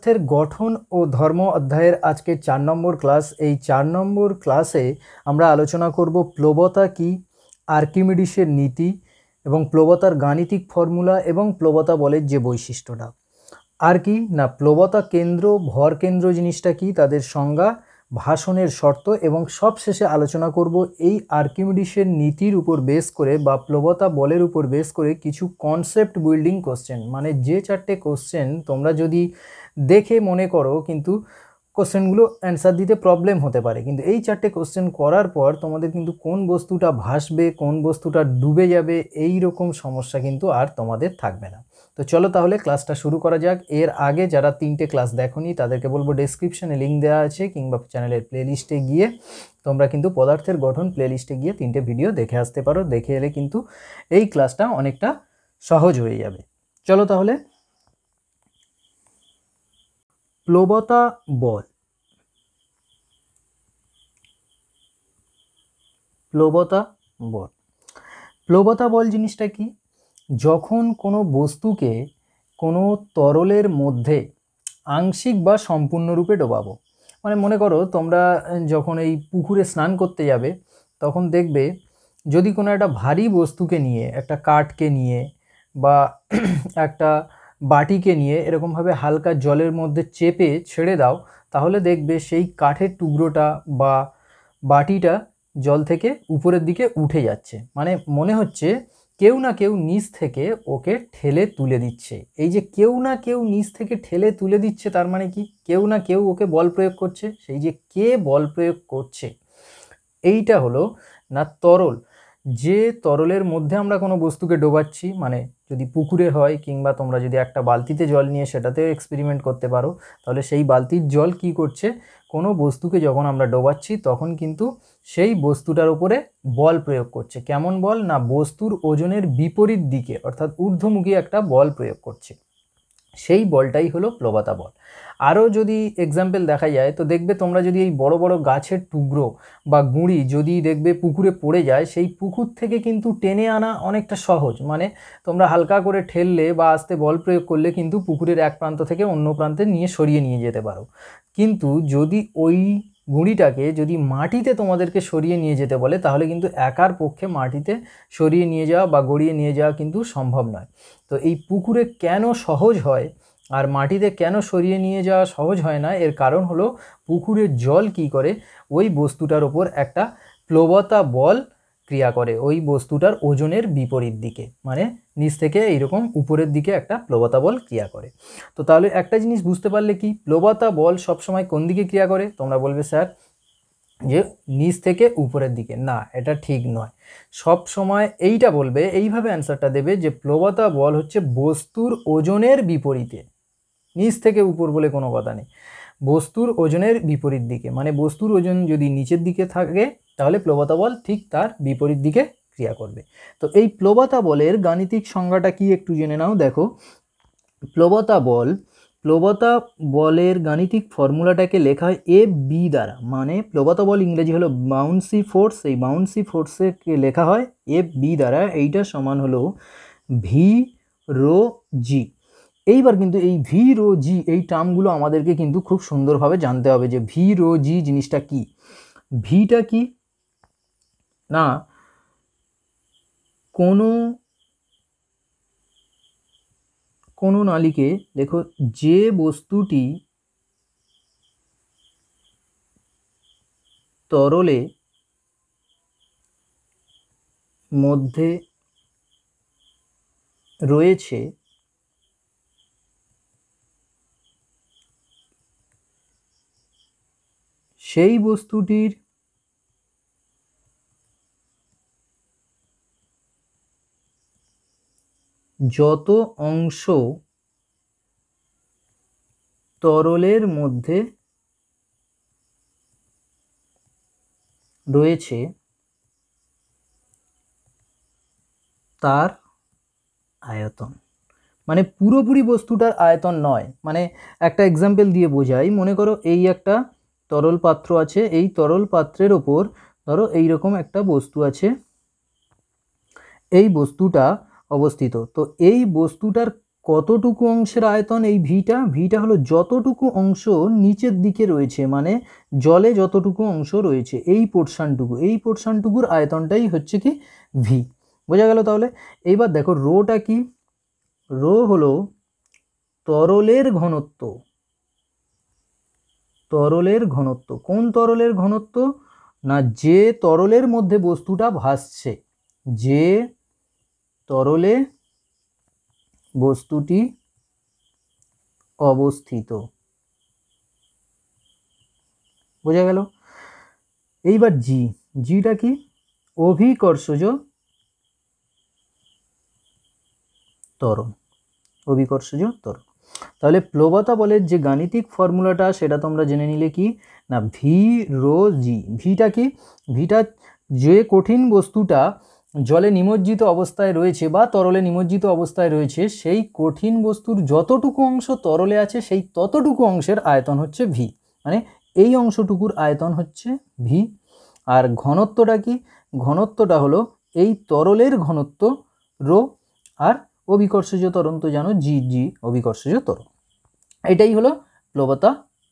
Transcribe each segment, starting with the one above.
পদার্থের গঠন ও ধর্ম অধ্যায়ের আজকে 4 নম্বর ক্লাস। এই 4 নম্বর ক্লাসে আমরা আলোচনা করব প্লবতা কি, আর্কিমিডিসের নীতি এবং প্লবতার গাণিতিক ফর্মুলা এবং প্লবতা বলের যে বৈশিষ্ট্যটা। আর কি না, প্লবতা কেন্দ্র, ভর কেন্দ্র জিনিসটা কি, তাদের সংজ্ঞা, ভাষণের শর্ত এবং সবশেষে আলোচনা করব এই আর্কিমিডিসের নীতির উপর বেস করে বা প্লবতা বলের উপর বেস করে কিছু কনসেপ্ট বিল্ডিং কোশ্চেন। মানে যে 4টে কোশ্চেন তোমরা যদি দেখে মনে করো কিন্তু কোশ্চেনগুলো অ্যান্সার দিতে প্রবলেম হতে পারে, কিন্তু এই 4টে কোশ্চেন করার পর তোমাদের কিন্তু কোন বস্তুটা ভাসবে, কোন বস্তুটা ডুবে যাবে, এই রকম সমস্যা কিন্তু আর তোমাদের থাকবে না। তো চলো তাহলে ক্লাসটা শুরু করা যাক। এর আগে যারা 3টে ক্লাস দেখোনি তাদেরকে বলবো ডেসক্রিপশনে লিঙ্ক দেওয়া আছে, কিংবা চ্যানেলের প্লেলিস্টে গিয়ে তোমরা কিন্তু পদার্থের গঠন প্লেলিস্টে গিয়ে 3টে ভিডিও দেখে আসতে পারো। দেখে এলে কিন্তু এই ক্লাসটা অনেকটা সহজ হয়ে যাবে। চলো তাহলে, প্লবতা বল। প্লবতা বল, প্লবতা বল জিনিসটা কি? যখন কোনো বস্তুকে কোনো তরলের মধ্যে আংশিক বা সম্পূর্ণরূপে ডোবাবো, মানে মনে করো তোমরা যখন এই পুকুরে স্নান করতে যাবে তখন দেখবে যদি কোনো একটা ভারী বস্তুকে নিয়ে, একটা কাঠকে নিয়ে বা একটা বাটিকে নিয়ে এরকমভাবে হালকা জলের মধ্যে চেপে ছেড়ে দাও, তাহলে দেখবে সেই কাঠের টুকরোটা বা বাটিটা জল থেকে উপরের দিকে উঠে যাচ্ছে। মানে মনে হচ্ছে কেউ না কেউ নিচ থেকে ওকে ঠেলে তুলে দিচ্ছে। এই যে কেউ না কেউ নিচ থেকে ঠেলে তুলে দিচ্ছে, তার মানে কি কেউ না কেউ ওকে বল প্রয়োগ করছে। সেই যে কে বল প্রয়োগ করছে, এইটা হলো না তরল। যে তরলের মধ্যে আমরা কোনো বস্তুকে ডোবাচ্ছি, মানে যদি পুকুরে হয় কিংবা তোমরা যদি একটা বালতিতে জল নিয়ে সেটাতেও এক্সপেরিমেন্ট করতে পারো, তাহলে সেই বালতির জল কি করছে, কোনো বস্তুকে যখন আমরা ডোবাচ্ছি তখন কিন্তু সেই বস্তুটার উপরে বল প্রয়োগ করছে। কেমন বল না, বস্তুর ওজনের বিপরীত দিকে অর্থাৎ ঊর্ধ্বমুখী একটা বল প্রয়োগ করছে। সেই বলটাই হলো প্লবতা বল। আরও যদি এক্সাম্পল দেখা যায় তো দেখবে তোমরা যদি এই বড় বড় গাছের টুকরো বা গুঁড়ি যদি দেখবে পুকুরে পড়ে যায়, সেই পুকুর থেকে কিন্তু টেনে আনা অনেকটা সহজ। মানে তোমরা হালকা করে ঠেললে বা আস্তে বল প্রয়োগ করলে কিন্তু পুকুরের এক প্রান্ত থেকে অন্য প্রান্তে সরিয়ে নিয়ে যেতে পারো। কিন্তু যদি ওই গুঁড়িটাকে যদি মাটিতে তোমাদেরকে সরিয়ে নিয়ে যেতে বলে, তাহলে কিন্তু একার পক্ষে মাটিতে সরিয়ে নিয়ে যাওয়া বা গড়িয়ে নিয়ে যাওয়া কিন্তু সম্ভব নয়। তো এই পুকুরে কেন সহজ হয় আর মাটিতে কেন সরিয়ে নিয়ে যাওয়া সহজ হয় না, এর কারণ হলো পুকুরের জল কি করে, ওই বস্তুটার ওপর একটা প্লবতা বল ক্রিয়া করে, ওই বস্তুটার ওজনের বিপরীত দিকে, মানে নিচ থেকে এইরকম উপরের দিকে একটা প্লবতা বল ক্রিয়া করে। তো তাহলে একটা জিনিস বুঝতে পারলে কি, প্লবতা বল সবসময় কোন দিকে ক্রিয়া করে? তোমরা বলবে স্যার যে নিচ থেকে উপরের দিকে। না, এটা ঠিক নয়। সব সময় এইটা বলবে, এইভাবে অ্যান্সারটা দেবে যে প্লবতা বল হচ্ছে বস্তুর ওজনের বিপরীতে, নিচ থেকে উপর বলে কোনো কথা নেই, বস্তুর ওজনের বিপরীত দিকে। মানে বস্তুর ওজন যদি নিচের দিকে থাকে তাহলে প্লবতা বল ঠিক তার বিপরীত দিকে ক্রিয়া করবে। তো এই প্লবতা বলের গাণিতিক সংজ্ঞাটা কি একটু জেনে নাও। দেখো, প্লবতা বলের গাণিতিক ফর্মুলাটাকে লেখা হয় এফ বি দ্বারা। মানে প্লবতা বল ইংরেজি হলো বাউন্সি ফোর্স, এই বাউন্সি ফোর্সকে লেখা হয় এফ বি দ্বারা। এইটা সমান হলো ভি রো জি। এইবার কিন্তু এই ভি রো জি এই টার্মগুলো আমাদেরকে কিন্তু খুব সুন্দরভাবে জানতে হবে যে ভি রো জি জিনিসটা কি। ভিটা কি না, কোনো নালীকে দেখো, যে বস্তুটি তরলে মধ্যে রয়েছে সেই বস্তুটির যত অংশ তরলের মধ্যে রয়েছে তার আয়তন। মানে পুরোপুরি বস্তুটার আয়তন নয়। মানে একটা এক্সাম্পল দিয়ে বোঝাই, মনে করো এই একটা তরল পাত্র আছে, এই তরল পাত্রের ওপর ধরো এইরকম একটা বস্তু আছে, এই বস্তুটা অবস্থিত। তো এই বস্তুটার কতটুকু অংশের আয়তন এই ভিটা হলো যতটুকু অংশ নিচের দিকে রয়েছে, মানে জলে যতটুকু অংশ রয়েছে এই পোর্শনটুকুর আয়তনটাই হচ্ছে কি ভি। বোঝা গেল তাহলে? এইবার দেখো রোটা কি, রো হলো তরলের ঘনত্ব। তরলের ঘনত্ব কোন তরলের ঘনত্ব? না যে তরলের মধ্যে বস্তুটা ভাসছে, যে তরলে বস্তুটি অবস্থিত। বোঝা গেল? এইবার জিটা কি? অভিকর্ষজ ত্বরণ। অভিকর্ষজ ত্বরণ। তাহলে প্লবতা বলের যে গাণিতিক ফর্মুলাটা সেটা তোমরা জেনে নিলে কি না ভি রো জি। ভিটা কি? ভিটা যে কঠিন বস্তুটা জলে নিমজ্জিত অবস্থায় রয়েছে বা তরলে নিমজ্জিত অবস্থায় রয়েছে, সেই কঠিন বস্তুর যতটুকু অংশ তরলে আছে সেই ততটুকু অংশের আয়তন হচ্ছে ভি, মানে এই অংশটুকুর আয়তন হচ্ছে ভি। আর ঘনত্বটা কি? ঘনত্বটা হলো এই তরলের ঘনত্ব রো, আর অভিকর্ষজ ত্বরণ তো জানো জি অভিকর্ষজ ত্বরণ। এটাই হলো প্লবতা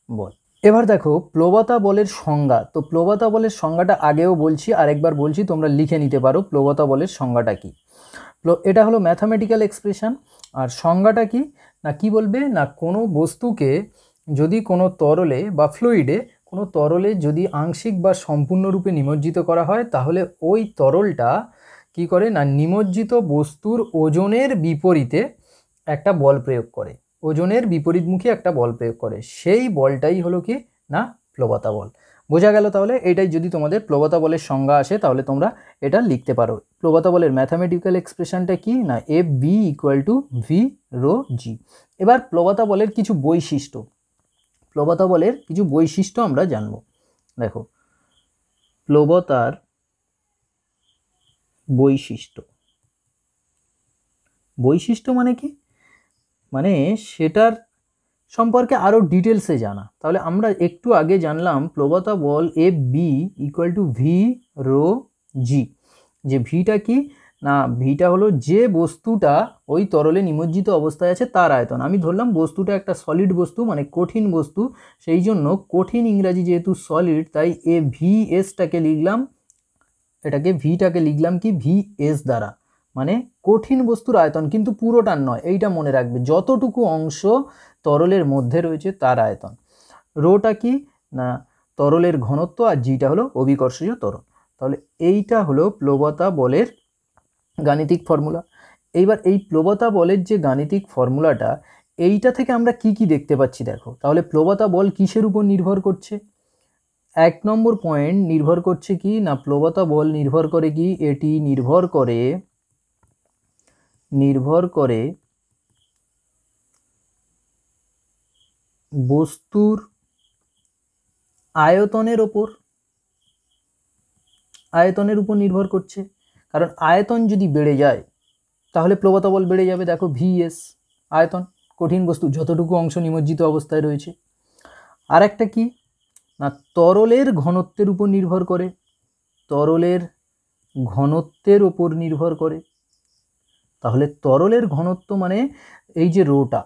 বল। এবার দেখো প্লবতা বলের সংজ্ঞা। তো প্লবতা বলের সংজ্ঞাটা আগেও বলছি, আরেকবার বলছি, তোমরা লিখে নিতে পারো প্লবতা বলের সংজ্ঞাটা কি। এটা হলো ম্যাথামেটিক্যাল এক্সপ্রেশন। আর সংজ্ঞাটা কি না কি বলবে না কোনো বস্তুকে যদি কোনো তরলে বা ফ্লুইডে, কোনো তরলে যদি আংশিক বা সম্পূর্ণরূপে নিমজ্জিত করা হয়, তাহলে ওই তরলটা কি করে না নিমজ্জিত বস্তুর ওজনের বিপরীতে একটা বল প্রয়োগ করে, ওজনের বিপরীতমুখী একটা বল প্রয়োগ করে। সেই বলটাই হলো কি না প্লবতা বল। বোঝা গেল? তাহলে এটাই যদি তোমাদের প্লবতা বলের সংজ্ঞা আসে তাহলে তোমরা এটা লিখতে পারো। প্লবতা বলের ম্যাথামেটিক্যাল এক্সপ্রেশনটা কি না F B equal to V rho g. এবার প্লবতা বলের কিছু বৈশিষ্ট্য, প্লবতা বলের কিছু বৈশিষ্ট্য আমরা জানবো। দেখো প্লবতার বৈশিষ্ট্য, বৈশিষ্ট্য মানে কি? মানে সেটার সম্পর্কে আরও ডিটেলসে জানা। তাহলে আমরা একটু আগে জানলাম প্লবতা বল F B equal to V rho g. যে ভিটা কি না ভিটা হলো যে বস্তুটা ওই তরলে নিমজ্জিত অবস্থায় আছে তার আয়তন। আমি ধরলাম বস্তুটা একটা সলিড বস্তু, মানে কঠিন বস্তু, সেই জন্য কঠিন ইংরাজি যেহেতু সলিড, তাই এ ভি এসটাকে লিখলাম, এটাকে ভিটাকে লিখলাম কি ভি এস দ্বারা, মানে কঠিন বস্তুর আয়তন, কিন্তু পুরোটার নয়, এইটা মনে রাখবে, যতটুকু অংশ তরলের মধ্যে রয়েছে তার আয়তন। রোটা কি না তরলের ঘনত্ব, আর জিটা হলো অভিকর্ষজ ত্বরণ। তাহলে এইটা হলো প্লবতা বলের গাণিতিক ফর্মুলা। এইবার এই প্লবতা বলের যে গাণিতিক ফর্মুলাটা, এইটা থেকে আমরা কি কি দেখতে পাচ্ছি দেখো। তাহলে প্লবতা বল কিসের উপর নির্ভর করছে? 1 নম্বর পয়েন্ট নির্ভর করছে কি না প্লবতা বল নির্ভর করে কি, এটি নির্ভর করে বস্তুর আয়তনের উপর নির্ভর করছে। কারণ আয়তন যদি বেড়ে যায় তাহলে প্লবতা বল বেড়ে যাবে। দেখো ভিএস আয়তন, কঠিন বস্তু যতটুকু অংশ নিমজ্জিত অবস্থায় রয়েছে। আর একটা কি না তরলের ঘনত্বের উপর নির্ভর করে, তরলের ঘনত্বের উপর নির্ভর করে। তাহলে তরলের ঘনত্ব মানে এই যে রোটা,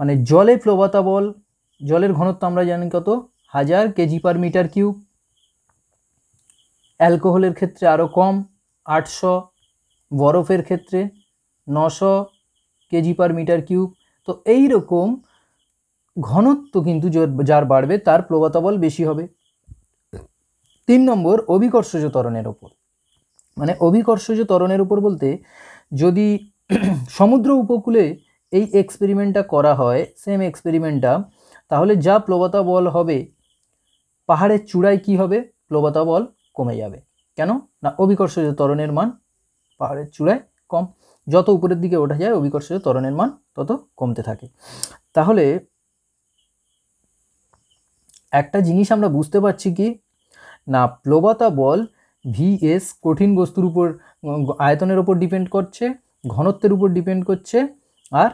মানে জলে প্লবতা বল, জলের ঘনত্ব আমরা জানি কত 1000 কেজি পার মিটার কিউব, অ্যালকোহলের ক্ষেত্রে আরও কম 800, বরফের ক্ষেত্রে 900 কেজি পার মিটার কিউব। তো এই রকম ঘনত্ব কিন্তু যার বাড়বে তার প্লবতা বল বেশি হবে। 3 নম্বর অভিকর্ষজ ত্বরণের উপর, মানে অভিকর্ষজ ত্বরণের উপর বলতে যদি সমুদ্র উপকূলে এই এক্সপেরিমেন্টটা করা হয়, সেম এক্সপেরিমেন্টটা, তাহলে যা প্লবতা বল হবে পাহাড়ের চূড়ায় কি হবে, প্লবতা বল কমে যাবে। কেন না অভিকর্ষজ ত্বরণের মান পাহাড়ের চূড়ায় কম, যত উপরের দিকে ওঠা যায় অভিকর্ষজ ত্বরণের মান তত কমতে থাকে। তাহলে একটা জিনিস আমরা বুঝতে পারছি কি না প্লবতা বল ভিএস কঠিন বস্তুর উপর আয়তনের উপর ডিপেন্ড করছে, ঘনত্বের উপর ডিপেন্ড করছে, আর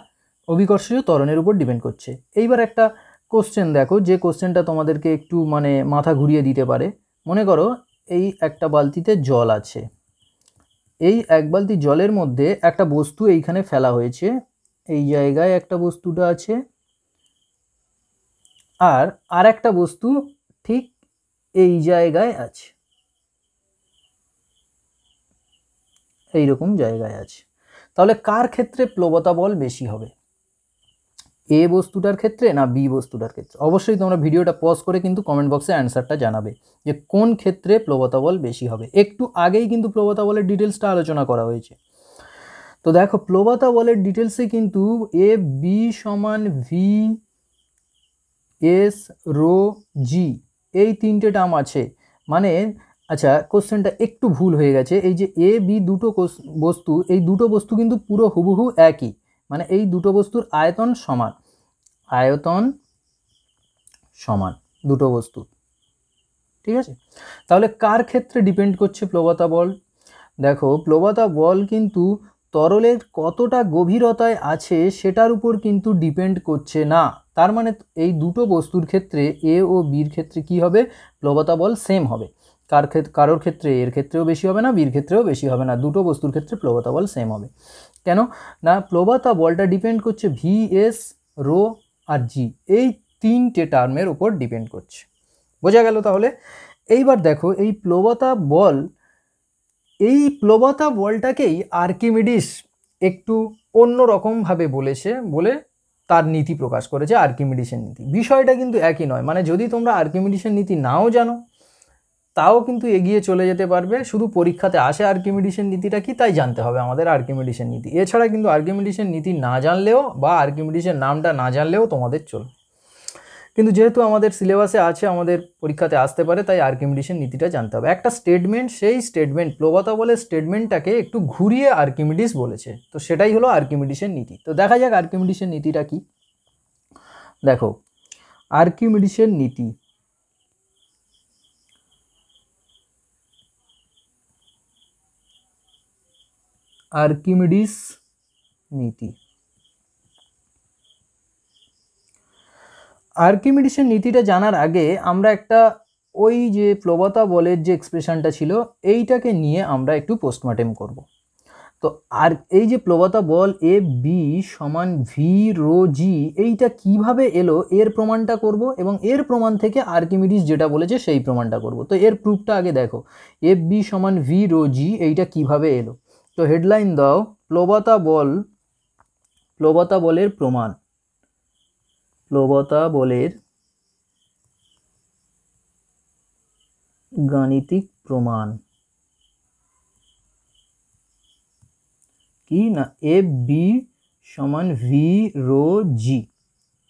অভিকর্ষজ ত্বরণের উপর ডিপেন্ড করছে। এইবার একটা কোশ্চেন দেখো, যে কোশ্চেনটা তোমাদেরকে একটু মানে মাথা ঘুরিয়ে দিতে পারে। মনে করো এই একটা বালতিতে জল আছে, এই এক বালতি জলের মধ্যে একটা বস্তু এইখানে ফেলা হয়েছে, এই জায়গায় একটা বস্তুটা আছে, আর একটা বস্তু ঠিক এই জায়গায় আছে, এইরকম জায়গায় আছে। তাহলে কার ক্ষেত্রে প্লবতা বল বেশি হবে, এ বস্তুটার ক্ষেত্রে না বি বস্তুটার ক্ষেত্রে? অবশ্যই তোমরা ভিডিওটা পজ করে কিন্তু কমেন্ট বক্সে অ্যান্সারটা জানাবে যে কোন ক্ষেত্রে প্লবতা বল বেশি হবে। একটু আগেই কিন্তু প্লবতা বলের ডিটেলসটা আলোচনা করা হয়েছে। তো দেখো প্লবতা বলের ডিটেলসে কিন্তু এ বি সমান ভি এস রো জি এই তিনটে টার্ম আছে। মানে আচ্ছা, কোশ্চেনটা একটু ভুল হয়ে গেছে। এই যে এ বি দুটো বস্তু, এই দুটো বস্তু কিন্তু পুরো হুবহু একই, মানে এই দুটো বস্তুর আয়তন সমান, আয়তন সমান দুটো বস্তু, ঠিক আছে? তাহলে কার ক্ষেত্রে ডিপেন্ড করছে প্লবতা বল? দেখো প্লবতা বল কিন্তু তরলের কতটা গভীরতায় আছে সেটার উপর কিন্তু ডিপেন্ড করছে না। তার মানে এই দুটো বস্তুর ক্ষেত্রে এ ও বির ক্ষেত্রে কি হবে, প্লবতা বল সেম হবে। কারোর ক্ষেত্রে এর ক্ষেত্রেও বেশি হবে না, বির ক্ষেত্রেও বেশি হবে না, দুটো বস্তুর ক্ষেত্রে প্লবতা বল সেম হবে। কেন না, প্লবতা বলটা ডিপেন্ড করছে ভি এস রো আর জি এই তিনটে টার্মের উপর ডিপেন্ড করছে। বোঝা গেল? তাহলে এইবার দেখো এই প্লবতা বলটাকেই আর্কিমিডিস একটু অন্য রকমভাবে বলেছে, বলে তার নীতি প্রকাশ করেছে, আর্কিমিডিসের নীতি। বিষয়টা কিন্তু একই নয়, মানে যদি তোমরা আর্কিমিডিসের নীতি নাও জানো তাও কিন্তু এগিয়ে চলে যেতে পারবে। শুধু পরীক্ষাতে আসে আর্কিমিডিসের নীতিটা কি তাই জানতে হবে আমাদের আর্কিমিডিসের নীতি। এছাড়া কিন্তু আর্কিমিডিসের নীতি না জানলেও বা আর্কিমিডিসের নামটা না জানলেও তোমাদের চলবে। কিন্তু যেহেতু আমাদের সিলেবাসে আছে, আমাদের পরীক্ষাতে আসতে পারে, তাই আর্কিমিডিসের নীতিটা জানতে হবে। একটা স্টেটমেন্ট, সেই স্টেটমেন্ট প্লবতা বলের স্টেটমেন্টটাকে একটু ঘুরিয়ে আর্কিমিডিস বলেছে, তো সেটাই হলো আর্কিমিডিসের নীতি। তো দেখা যাক আর্কিমিডিসের নীতিটা কি। দেখো আর্কিমিডিসের নীতি, আর্কিমিডিস নীতি, আর্কিমিডিসের নীতিটা জানার আগে আমরা একটা ওই যে প্লবতা বলের যে এক্সপ্রেশনটা ছিল এইটাকে নিয়ে আমরা একটু পোস্টমর্টেম করব। তো আর এই যে প্লবতা বল এ বি সমান ভি রো জি এইটা কিভাবে এলো এর প্রমাণটা করব, এবং এর প্রমাণ থেকে আর্কিমিডিস যেটা বলেছে সেই প্রমাণটা করব। তো এর প্রুফটা আগে দেখো, এফ বি সমান ভি রো জি এইটা কিভাবে এলো। তো হেডলাইন দাও, প্লবতা বলের প্রমাণ, প্লবতা বলের গাণিতিক প্রমাণ কি না, এফ বি সমান ভি রো জি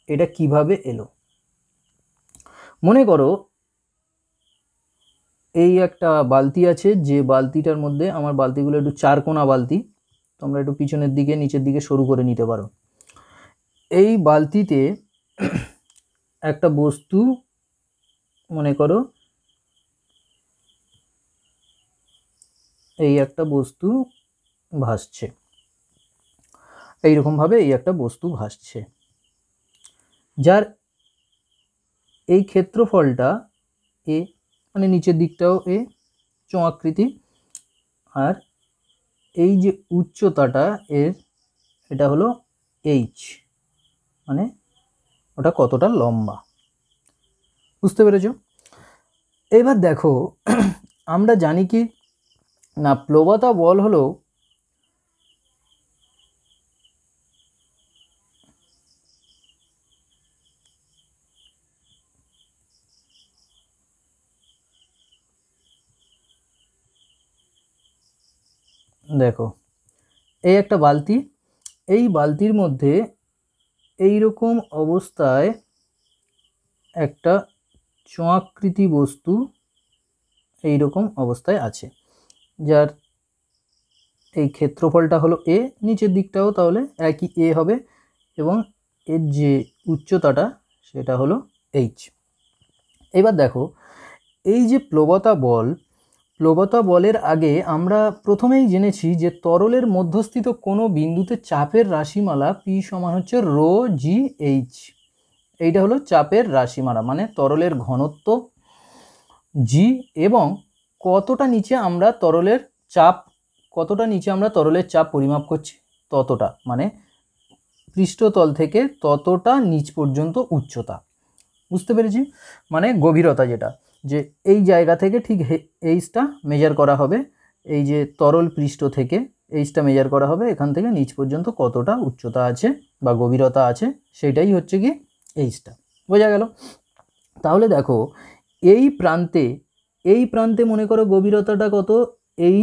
এটা কিভাবে এলো। মনে করো এই একটা বালতি আছে, যে বালতিটার মধ্যে, আমার বালতিগুলো একটু চারকোনা বালতি, তোমরা একটু পিছনের দিকে নিচের দিকে সরু করে নিতে পারো। এই বালতিতে একটা বস্তু মনে করো, এই একটা বস্তু ভাসছে, এইরকমভাবে এই একটা বস্তু ভাসছে, যার এই ক্ষেত্রফলটা এ, মানে নিচের দিকটাও এ চোঙাকৃতি, আর এই যে উচ্চতাটা এর এটা হলো এইচ, মানে ওটা কতটা লম্বা। বুঝতে পেরেছো? এবার দেখো আমরা জানি কি না, প্লবতা বল হলো দেখো এই একটা বালতি, এই বালতির মধ্যে এই রকম অবস্থায় একটা চোঙাকৃতি বস্তু এই রকম অবস্থায় আছে, যার এই ক্ষেত্রফলটা হলো এ, নিচের দিকটাও তাহলে একই এ হবে, এবং এর যে উচ্চতাটা সেটা হলো এইচ। এবার দেখো এই যে প্লবতা বলের আগে আমরা প্রথমেই জেনেছি যে তরলের মধ্যস্থিত কোনো বিন্দুতে চাপের রাশিমালা পি সমান হচ্ছে রো জি এইচ। এইটা হলো চাপের রাশিমালা, মানে তরলের ঘনত্ব জি এবং কতটা নিচে আমরা তরলের চাপ পরিমাপ করছি ততটা, মানে পৃষ্ঠতল থেকে ততটা নিচ পর্যন্ত উচ্চতা। বুঝতে পেরেছি? মানে গভীরতা যেটা, যে এই জায়গা থেকে ঠিক এইচটা মেজার করা হবে, এই যে তরল পৃষ্ঠ থেকে এইচটা মেজার করা হবে, এখান থেকে নিচ পর্যন্ত কতটা উচ্চতা আছে বা গভীরতা আছে সেটাই হচ্ছে কি এইচটা। বোঝা গেল? তাহলে দেখো এই প্রান্তে মনে করো গভীরতাটা কত,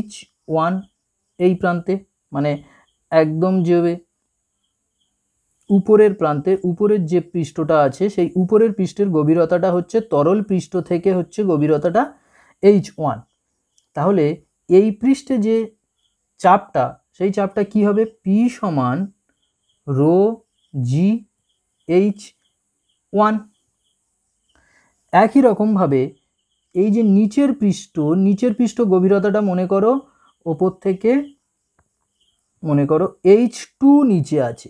H1, এই প্রান্তে মানে একদম যে উপরের প্রান্তে উপরের যে পৃষ্ঠটা আছে সেই উপরের পৃষ্ঠের গভীরতাটা হচ্ছে তরল পৃষ্ঠ থেকে হচ্ছে গভীরতাটা H1। তাহলে এই পৃষ্ঠে যে চাপটা, সেই চাপটা কি হবে, P সমান রো জি H1। একই রকমভাবে এই যে নিচের পৃষ্ঠ গভীরতাটা মনে করো ওপর থেকে মনে করো H2 নিচে আছে,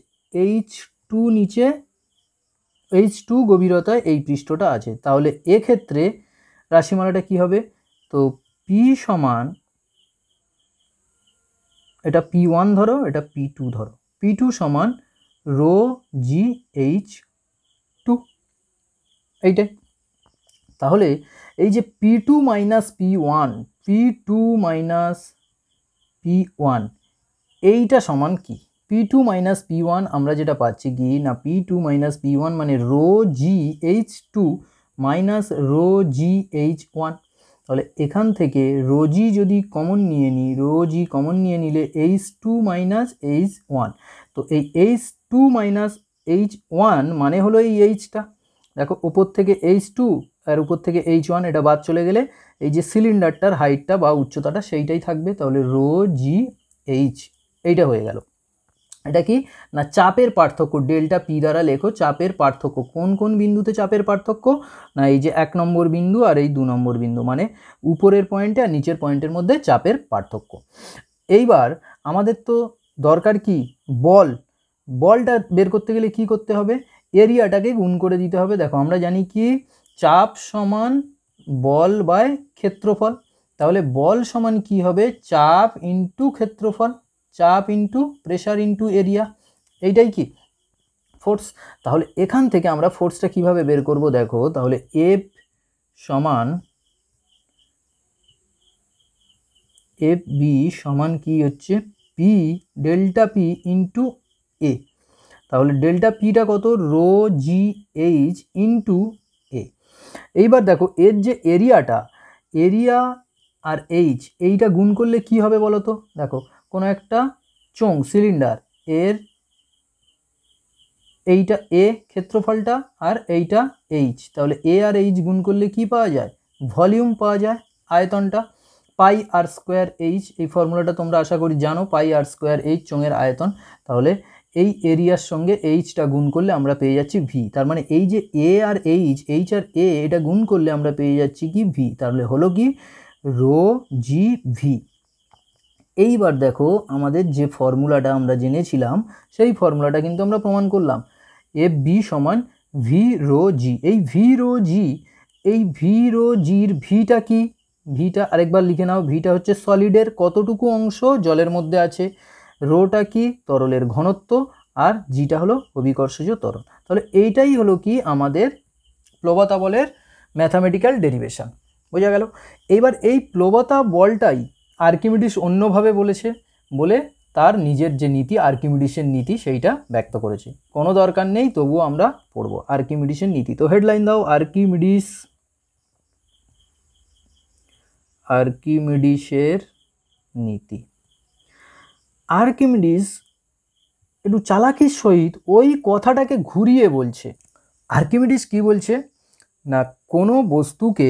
H2 গভীরতায় এই পৃষ্ঠটা আছে। তাহলে এক্ষেত্রে রাশিমালাটা কি হবে, তো P সমান, এটা P1 ধরো, এটা P2 ধরো, P2 সমান রো জি H2, এইটাই। তাহলে এই যে P2 মাইনাস P1 এইটা সমান কি, P2 মাইনাস P1 আমরা যেটা পাচ্ছি কি না, P2 মাইনাস P1 মানে রো জি H2 মাইনাস রো জি H1। তাহলে এখান থেকে রো জি যদি কমন নিয়ে নিই, রো জি কমন নিয়ে নিলে H2 মাইনাস H1, তো এই H2 মাইনাস H1 মানে হলো এই Hটা। দেখো উপর থেকে H2 আর উপর থেকে H1 এটা বাদ চলে গেলে এই যে সিলিন্ডারটার হাইটটা বা উচ্চতাটা সেইটাই থাকবে। তাহলে রো জি এইচ এইটা হয়ে গেল। এটা কি না চাপের পার্থক্য, ডেল্টা পি দ্বারা লেখো চাপের পার্থক্য। কোন কোন বিন্দুতে চাপের পার্থক্য, না এই যে 1 নম্বর বিন্দু আর এই 2 নম্বর বিন্দু, মানে উপরের পয়েন্টে আর নিচের পয়েন্টের মধ্যে চাপের পার্থক্য। এইবার আমাদের তো দরকার কি, বলটা বের করতে গেলে কি করতে হবে, এরিয়াটাকে গুণ করে দিতে হবে। দেখো আমরা জানি কি চাপ সমান বল বাই ক্ষেত্রফল, তাহলে বল সমান কি হবে, চাপ ইন্টু ক্ষেত্রফল, চাপ ইন্টু প্রেসার ইন্টু এরিয়া, এইটাই কি ফোর্স। তাহলে এখান থেকে আমরা ফোর্সটা কিভাবে বের করব, দেখো তাহলে F সমান FB সমান কি হচ্ছে P delta P into A। তাহলে ডেল্টা পিটা কত, রো জি এইচ ইন্টু এ। এইবার দেখো এর যে এরিয়া আর এইচ এইটা গুণ করলে কি হবে বলো তো, দেখো কোনো একটা চোঙ সিলিন্ডার, এর এইটা এ ক্ষেত্রফলটা আর এইটা এইচ, তাহলে এ আর এইচ গুণ করলে কি পাওয়া যায়, ভলিউম পাওয়া যায়, আয়তনটা পাই আর স্কোয়ার এইচ। এই ফর্মুলাটা তোমরা আশা করি জানো, পাই আর স্কোয়ার এইচ চোঙের আয়তন। তাহলে এই এরিয়ার সঙ্গে এইচটা গুণ করলে আমরা পেয়ে যাচ্ছি ভি, তার মানে এই যে এ আর এইচ আর এ এটা গুণ করলে আমরা পেয়ে যাচ্ছি কি ভি, তাহলে হলো কি রো জি ভি। এইবার দেখো আমাদের যে ফর্মুলাটা আমরা জেনেছিলাম সেই ফর্মুলাটা কিন্তু আমরা প্রমাণ করলাম, এফ বি সমান ভি রো জি। এই ভি রো জির ভিটা কি, ভিটা আরেকবার লিখে নাও, ভিটা হচ্ছে সলিডের কতটুকু অংশ জলের মধ্যে আছে, রোটা কি তরলের ঘনত্ব, আর জিটা হলো অভিকর্ষজ ত্বরণ। তাহলে এইটাই হলো কি আমাদের প্লবতা বলের ম্যাথামেটিক্যাল ডেরিভেশন। বোঝা গেল? এইবার এই প্লবতা বলটাই আর্কিমিডিস অন্যভাবে বলেছে, বলে তার নিজের যে নীতি আর্কিমিডিসের নীতি সেইটা ব্যক্ত করেছে। কোনো দরকার নেই, তবুও আমরা পড়বো আর্কিমিডিসের নীতি। তো হেডলাইন দাও, আর্কিমিডিসের নীতি। আর্কিমিডিস একটু চালাকির সহিত ওই কথাটাকে ঘুরিয়ে বলছে। আর্কিমিডিস কি বলছে না, কোনো বস্তুকে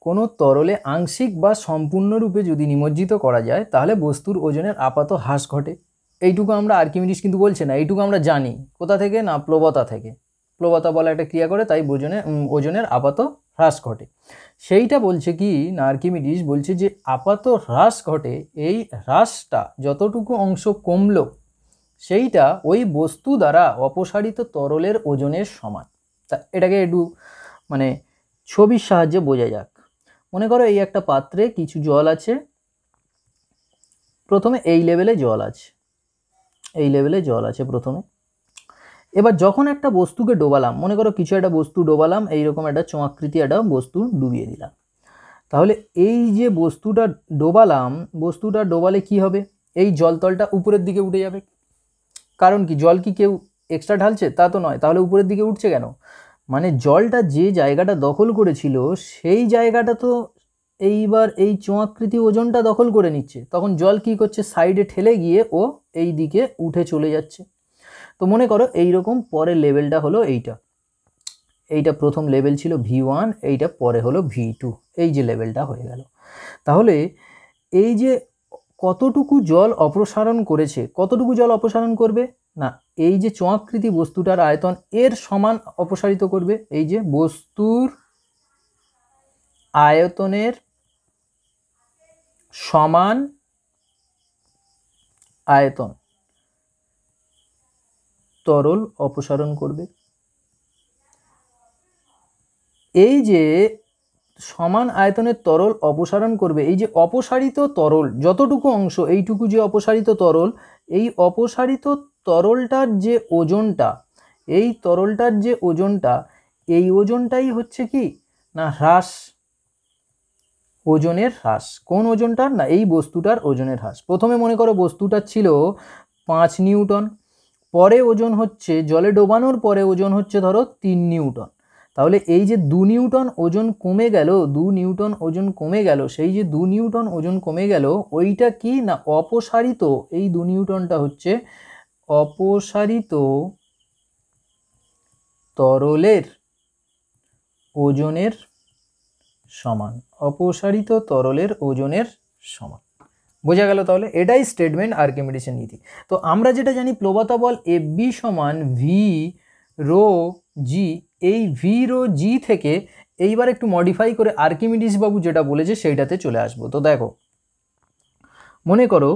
কোনো তরলে আংশিক বা সম্পূর্ণরূপে যদি নিমজ্জিত করা যায় তাহলে বস্তুর ওজনের আপাত হ্রাস ঘটে। এইটুকু আমরা আর্কিমিডিস কিন্তু বলছে না, এইটুকু আমরা জানি কোথা থেকে, না প্লবতা থেকে। প্লবতা বলা একটা ক্রিয়া করে, তাই ওজনের আপাত হ্রাস ঘটে। সেইটা বলছে কি না, আর্কিমিডিস বলছে যে আপাত হ্রাস ঘটে, এই হ্রাসটা যতটুকু অংশ কমলো সেইটা ওই বস্তু দ্বারা অপসারিত তরলের ওজনের সমান। তা এটাকে একটু মানে ছবির সাহায্যে বোঝা যাক। মনে করো এই একটা পাত্রে কিছু জল আছে, প্রথমে এই লেভেলে জল আছে, প্রথমে এবার যখন একটা বস্তুকে ডোবালাম, মনে করো কিছু একটা বস্তু ডোবালাম, এইরকম একটা চোঙাকৃতি একটা বস্তু ডুবিয়ে দিলাম, তাহলে এই যে বস্তুটা ডোবালাম, বস্তুটা ডোবালে কি হবে, এই জলতলটা উপরের দিকে উঠে যাবে। কারণ কি, জল কি কেউ এক্সট্রা ঢালছে? তা তো নয়। তাহলে উপরের দিকে উঠছে কেন? মানে জলটা যে জায়গাটা দখল করেছিল সেই জায়গাটা তো এইবার এই চোঙাকৃতি ওজনটা দখল করে নিচ্ছে, তখন জল কি করছে, সাইডে ঠেলে গিয়ে ও এই দিকে উঠে চলে যাচ্ছে। তো মনে করো এইরকম পরের লেভেলটা হলো এইটা প্রথম লেভেল ছিল V1, এইটা পরে হলো V2, এই যে লেভেলটা হয়ে গেল। তাহলে এই যে কতটুকু জল অপসারণ করেছে, কতটুকু জল অপসারণ করবে না, এই যে চোঙাকৃতি বস্তুটার আয়তন এর সমান অপসারিত করবে, এই যে বস্তুর আয়তনের সমান আয়তন তরল অপসারণ করবে। এই যে সমান আয়তনের তরল অপসারণ করবে, এই যে অপসারিত তরল যতটুকু অংশ, এইটুকু যে অপসারিত তরল, এই অপসারিত তরলটার যে ওজনটা, এই তরলটার যে ওজনটা, এই ওজনটাই হচ্ছে কি না হ্রাস, ওজনের হ্রাস। কোন ওজনটার? না এই বস্তুটার ওজনের হ্রাস। প্রথমে মনে করো বস্তুটার ছিল 5 নিউটন, পরে ওজন হচ্ছে, জলে ডোবানোর পরে ওজন হচ্ছে ধরো 3 নিউটন। তাহলে এই যে 2 নিউটন ওজন কমে গেল, 2 নিউটন ওজন কমে গেল, সেই যে 2 নিউটন ওজন কমে গেল, ওইটা কি না অপসারিত, এই 2 নিউটনটা হচ্ছে অপসারিত তরলের ওজনের সমান, অপসারিত তরলের ওজনের সমান। বোঝা গেল? তাহলে এটাই স্টেটমেন্ট আর্কিমিডিসের নীতি। তো আমরা যেটা জানি প্লবতা বল FB সমান ভি রো জি, এই ভি রো জি থেকে এইবার একটু মডিফাই করে আর্কিমিডিস বাবু যেটা বলেছে সেইটাতে চলে আসবো। তো দেখো, মনে করো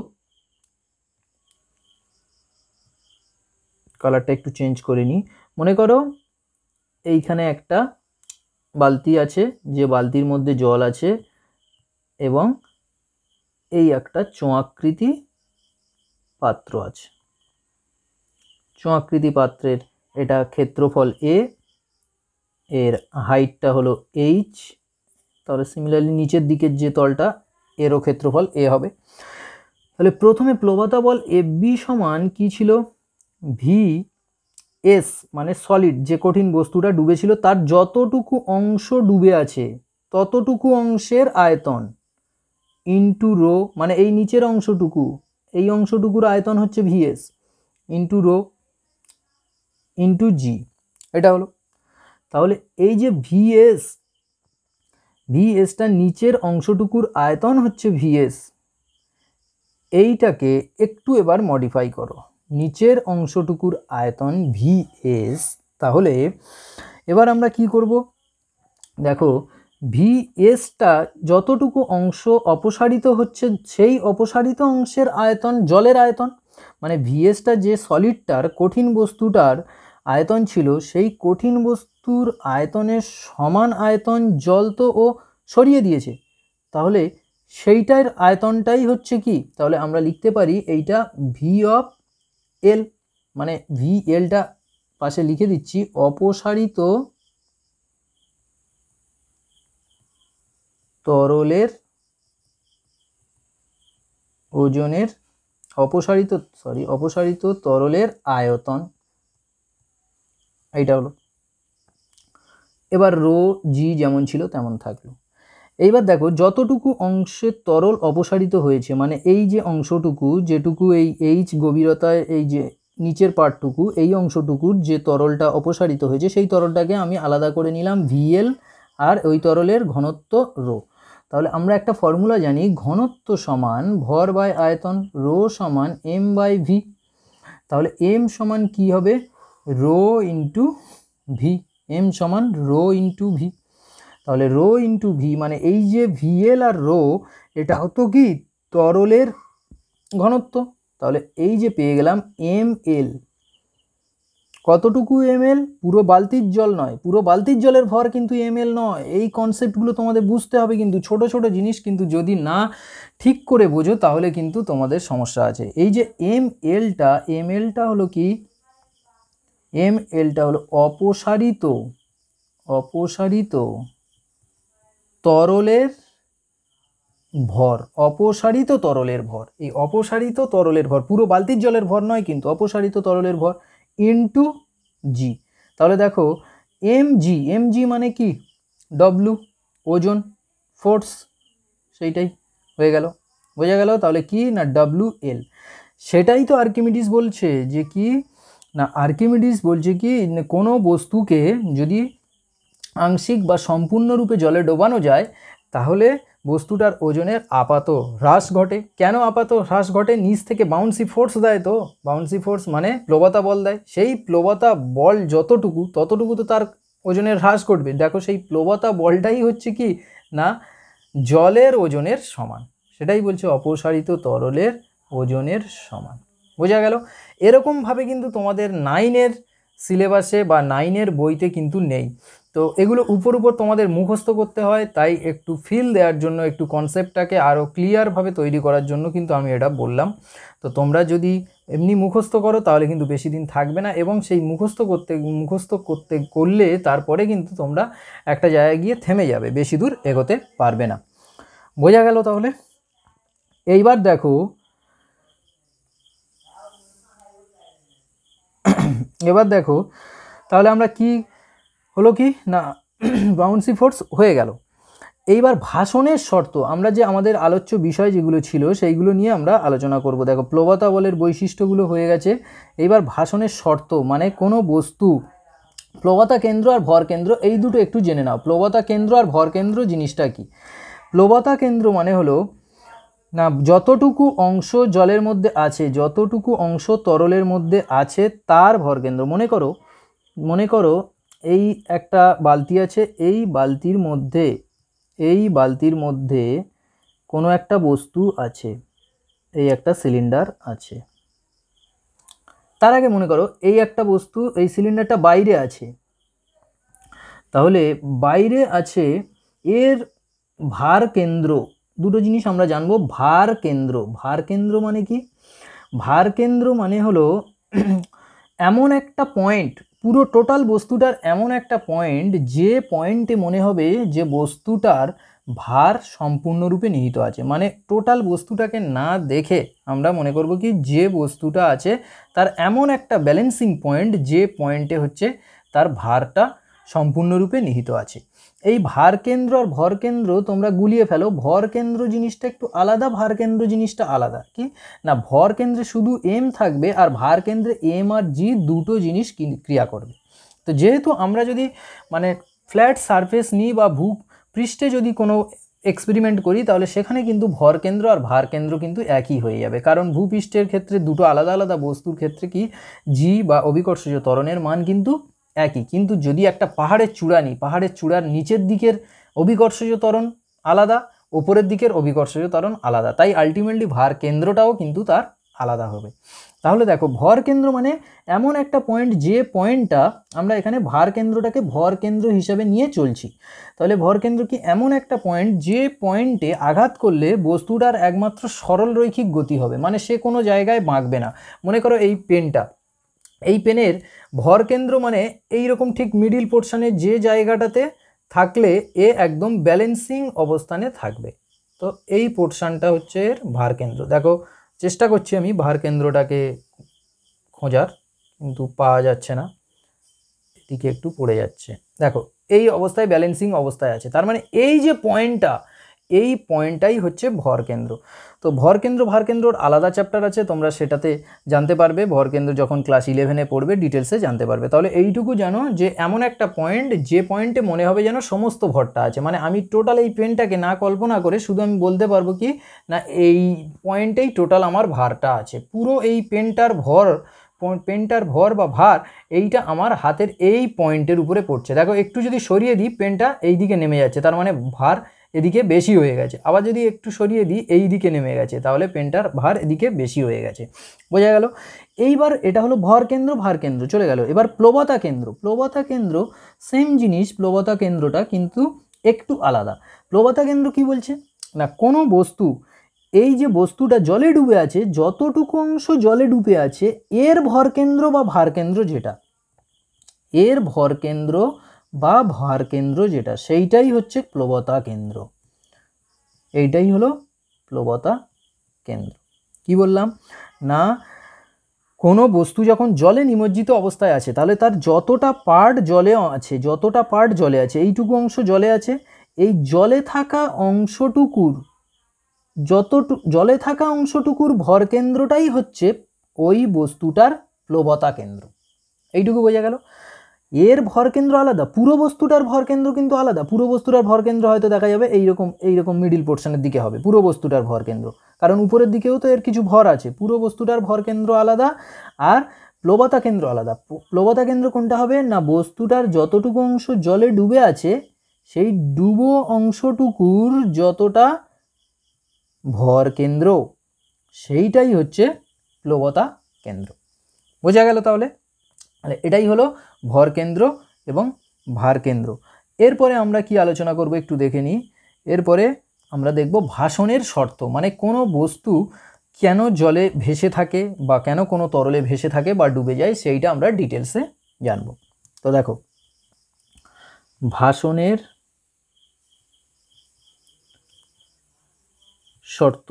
কালারটা একটু চেঞ্জ করে নিই, মনে করো এইখানে একটা বালতি আছে, যে বালতির মধ্যে জল আছে, এবং এই একটা চোঙাকৃতি পাত্র আছে। চোঙাকৃতি পাত্রের এটা ক্ষেত্রফল A, এর হাইটটা হলো H, তাহলে সিমিলারলি নিচের দিকের যে তলটা এরও ক্ষেত্রফল A হবে। তাহলে প্রথমে প্লবতা বল FB সমান কি ছিল, VS মানে সলিড, যে কঠিন বস্তুটা ডুবেছিল তার যতটুকু অংশ ডুবে আছে ততটুকু অংশের আয়তন, ইন্টু রো মানে এই নিচের অংশটুকু, এই অংশটুকুর আয়তন হচ্ছে VS, ইন্টু রো ইন্টু জি, এটা হলো। তাহলে এই যে ভিএসটা নিচের অংশটুকুর আয়তন হচ্ছে VS, এইটাকে একটু এবার মডিফাই করো, নিচের অংশটুকুর আয়তন VS। তাহলে এবার আমরা কি করব, দেখো ভিএসটা যতটুকু অংশ অপসারিত হচ্ছে সেই অপসারিত অংশের আয়তন জলের আয়তন, মানে ভিএসটা যে সলিডটার কঠিন বস্তুটার আয়তন ছিল সেই কঠিন বস্তুর আয়তনের সমান আয়তন জল তো ও সরিয়ে দিয়েছে, তাহলে সেইটার আয়তনটাই হচ্ছে কি, তাহলে আমরা লিখতে পারি এইটা ভি অফ এল, মানে ভি এলটা পাশে লিখে দিচ্ছি, অপসারিত তরলের ওজনের অপসারিত তরলের আয়তন, এইটা হলো। এবার রো জি যেমন ছিল তেমন থাকলো। এইবার দেখো যতটুকু অংশের তরল অপসারিত হয়েছে, মানে এই যে অংশটুকু, যেটুকু এই এইচ গভীরতায় এই যে নিচের পার্টটুকু, এই অংশটুকুর যে তরলটা অপসারিত হয়েছে সেই তরলটাকে আমি আলাদা করে নিলাম VL, আর ওই তরলের ঘনত্ব রো। তাহলে আমরা একটা ফর্মুলা জানি, ঘনত্ব সমান ভর বাই আয়তন, রো সমান M বাই ভি। তাহলে M সমান কি হবে, রো ইন্টু ভি, M সমান রো ইন্টু ভি। তাহলে রো ইন্টু ভি মানে এই যে VL আর রো, এটা হতো কি তরলের ঘনত্ব। তাহলে এই যে পেয়ে গেলাম ML, কতটুকু ML, পুরো বালতির জল নয়, পুরো বালতির জলের ভর কিন্তু ML নয়। এই কনসেপ্টগুলো তোমাদের বুঝতে হবে, কিন্তু ছোট ছোট জিনিস কিন্তু যদি না ঠিক করে বোঝো তাহলে কিন্তু তোমাদের সমস্যা আছে। এই যে MLটা হলো কি এম এলটা হলো অপসারিত অপসারিত তরলের ভর, অপসারিত তরলের ভর। এই অপসারিত তরলের ভর পুরো বালতির জলের ভর নয় কিন্তু, অপসারিত তরলের ভর ইনটু জি। তাহলে দেখো এম জি মানে কি, ডব্লু ওজন, ফোর্স, সেইটাই হয়ে গেল, বোঝা গেল। তাহলে কি না ডাব্লু এল, সেটাই তো আর্কিমিডিস বলছে যে কি না, আর্কিমিডিস বলছে কি কোনো বস্তুকে যদি আংশিক বা সম্পূর্ণরূপে জলে ডোবানো যায় তাহলে বস্তুটার ওজনের আপাত হ্রাস ঘটে। কেন আপাত হ্রাস ঘটে? নিচ থেকে বাউন্সি ফোর্স দেয়, তো বাউন্সি ফোর্স মানে প্লবতা বল দেয়, সেই প্লবতা বল যতটুকু ততটুকু তো তার ওজনের হ্রাস ঘটবে। দেখো সেই প্লবতা বলটাই হচ্ছে কি না জলের ওজনের সমান, সেটাই বলছে অপসারিত তরলের ওজনের সমান, বোঝা গেল। এরকমভাবে কিন্তু তোমাদের 9-এর সিলেবাসে বা 9-এর বইতে কিন্তু নেই। তো এগুলো উপর উপর তোমাদের মুখস্থ করতে হয়, তাই একটু ফিল দেওয়ার জন্য, একটু কনসেপ্টটাকে আরও ক্লিয়ারভাবে তৈরি করার জন্য কিন্তু আমি এটা বললাম। তো তোমরা যদি এমনি মুখস্থ করো তাহলে কিন্তু বেশি দিন থাকবে না, এবং সেই মুখস্থ করতে করলে তারপরে কিন্তু তোমরা একটা জায়গায় গিয়ে থেমে যাবে, বেশি দূর এগোতে পারবে না, বোঝা গেল। তাহলে এইবার দেখো, তাহলে আমরা কি হলো কি না বাউন্সি ফোর্স হয়ে গেল। এইবার ভাষণের শর্ত, আমরা যে আমাদের আলোচ্য বিষয় যেগুলো ছিল সেইগুলো নিয়ে আমরা আলোচনা করব। দেখো প্লবতা বলের বৈশিষ্ট্যগুলো হয়ে গেছে, এইবার ভাষণের শর্ত মানে কোনো বস্তু প্লবতা কেন্দ্র আর ভর কেন্দ্র এই দুটো একটু জেনে নাও। প্লবতা কেন্দ্র আর ভর কেন্দ্র জিনিসটা কি? প্লবতা কেন্দ্র মানে হলো না যতটুকু অংশ জলের মধ্যে আছে, যতটুকু অংশ তরলের মধ্যে আছে তার ভর কেন্দ্র। মনে করো এই একটা বালতি আছে, এই বালতির মধ্যে কোনো একটা বস্তু আছে, এই একটা সিলিন্ডার আছে। তার আগে মনে করো এই একটা বস্তু, এই সিলিন্ডারটা বাইরে আছে, তাহলে বাইরে আছে এর ভার কেন্দ্র। দুটো জিনিস আমরা জানবো, ভার কেন্দ্র মানে কি? ভার কেন্দ্র মানে হলো এমন একটা পয়েন্ট, পুরো টোটাল বস্তুটার এমন একটা পয়েন্ট যে পয়েন্টে মনে হবে যে বস্তুটার ভার সম্পূর্ণরূপে নিহিত আছে। মানে টোটাল বস্তুটাকে না দেখে আমরা মনে করব কি যে বস্তুটা আছে তার এমন একটা ব্যালেন্সিং পয়েন্ট যে পয়েন্টে হচ্ছে তার ভারটা সম্পূর্ণরূপে নিহিত আছে। এই ভার কেন্দ্র আর ভর কেন্দ্র তোমরা গুলিয়ে ফেলো, ভর কেন্দ্র জিনিসটা একটু আলাদা, ভার কেন্দ্র জিনিসটা আলাদা। কি না ভর কেন্দ্রে শুধু এম থাকবে আর ভার কেন্দ্রে এম আর জি দুটো জিনিস ক্রিয়া করবে। তো যেহেতু আমরা যদি মানে ফ্ল্যাট সারফেস নিই বা ভূপৃষ্ঠে যদি কোনো এক্সপেরিমেন্ট করি তাহলে সেখানে কিন্তু ভর কেন্দ্র আর ভার কেন্দ্র কিন্তু একই হয়ে যাবে, কারণ ভূপৃষ্ঠের ক্ষেত্রে দুটো আলাদা আলাদা বস্তুর ক্ষেত্রে কি জি বা অভিকর্ষজ ত্বরণের মান কিন্তু একই। কিন্তু যদি একটা পাহাড়ের চূড়া নিই, পাহাড়ের চূড়ার নিচের দিকের অভিকর্ষজ ত্বরণ আলাদা, ওপরের দিকের অভিকর্ষজ ত্বরণ আলাদা, তাই আলটিমেটলি ভার কেন্দ্রটাও কিন্তু তার আলাদা হবে। তাহলে দেখো ভর কেন্দ্র মানে এমন একটা পয়েন্ট যে পয়েন্টটা আমরা এখানে ভার কেন্দ্রটাকে ভর কেন্দ্র হিসাবে নিয়ে চলছি। তাহলে ভর কেন্দ্র কি এমন একটা পয়েন্ট যে পয়েন্টে আঘাত করলে বস্তুটার একমাত্র সরল রৈখিক গতি হবে, মানে সে কোনো জায়গায় বাঁকবে না। মনে করো এই পেনটা, এই পেনের ভর কেন্দ্র মানে এই রকম ঠিক মিডিল পোর্শনে যে জায়গাটাতে থাকলে এ একদম ব্যালেন্সিং অবস্থানে থাকবে। তো এই পোর্শনটা হচ্ছে এর ভার কেন্দ্র। দেখো চেষ্টা করছি আমি ভার কেন্দ্রটাকে খোঁজার, কিন্তু পাওয়া যাচ্ছে না, এদিকে একটু পড়ে যাচ্ছে। দেখো এই অবস্থায় ব্যালেন্সিং অবস্থায় আছে, তার মানে এই যে পয়েন্টটা, এই পয়েন্টটাই হচ্ছে ভর কেন্দ্র। তো ভর কেন্দ্র ভার কেন্দ্রর আলাদা চ্যাপ্টার আছে, তোমরা সেটাতে জানতে পারবে, ভর কেন্দ্র যখন ক্লাস 11-এ পড়বে ডিটেলসে জানতে পারবে। তাহলে এইটুকু জানো যে এমন একটা পয়েন্ট যে পয়েন্টে মনে হবে যেন সমস্ত ভরটা আছে, মানে আমি টোটাল এই পেনটাকে না কল্পনা করে শুধু আমি বলতে পারবো কি না এই পয়েন্টেই টোটাল আমার ভারটা আছে। পুরো এই পেনটার ভর বা ভার এইটা আমার হাতের এই পয়েন্টের উপরে পড়ছে। দেখো একটু যদি সরিয়ে দিই পেনটা এই দিকে নেমে যাচ্ছে, তার মানে ভার এদিকে বেশি হয়ে গেছে। আবার যদি একটু সরিয়ে দিই এই দিকে নেমে গেছে, তাহলে পেনটার ভার এদিকে বেশি হয়ে গেছে, বোঝা গেল। এইবার এটা হলো ভর কেন্দ্র ভার কেন্দ্র চলে গেল। এবার প্লবতা কেন্দ্র সেম জিনিস, প্লবতা কেন্দ্রটা কিন্তু একটু আলাদা। প্লবতা কেন্দ্র কি বলছে না কোনো বস্তু, এই যে বস্তুটা জলে ডুবে আছে, যতটুকু অংশ জলে ডুবে আছে এর ভর কেন্দ্র বা ভার কেন্দ্র যেটা, এর ভরকেন্দ্র বা ভারকেন্দ্র যেটা সেইটাই হচ্ছে প্লবতা কেন্দ্র। এইটাই হলো প্লবতা কেন্দ্র। কি বললাম না, কোনো বস্তু যখন জলে নিমজ্জিত অবস্থায় আছে তাহলে তার যতটা পার্ট জলে আছে এইটুকু অংশ জলে আছে, এই জলে থাকা অংশটুকুর ভরকেন্দ্রটাই হচ্ছে ওই বস্তুটার প্লবতা কেন্দ্র। এইটুকু বোঝা গেল। এর ভরকেন্দ্র আলাদা, পুরো বস্তুটার ভরকেন্দ্র কিন্তু আলাদা। পুরো বস্তুটার ভরকেন্দ্র হয়তো দেখা যাবে এইরকম মিডিল পোর্শনের দিকে হবে পুরো বস্তুটার ভরকেন্দ্র, কারণ উপরের দিকেও তো এর কিছু ভর আছে। পুরো বস্তুটার ভরকেন্দ্র আলাদা আর প্লবতা কেন্দ্র আলাদা। প্লবতা কেন্দ্র কোনটা হবে না, বস্তুটার যতটুকু অংশ জলে ডুবে আছে সেই ডুবো অংশটুকুর যতটা ভরকেন্দ্র সেইটাই হচ্ছে প্লবতা কেন্দ্র। বোঝা গেল তাহলে? এটাই হলো ভরকেন্দ্র এবং ভারকেন্দ্র। এরপরে আমরা কি আলোচনা করব একটু দেখে নিই। এরপরে আমরা দেখব ভাসনের শর্ত, মানে কোনো বস্তু কেন জলে ভেসে থাকে বা কেন কোনো তরলে ভেসে থাকে বা ডুবে যায় সেইটা আমরা ডিটেলসে জানব। তো দেখো, ভাসনের শর্ত।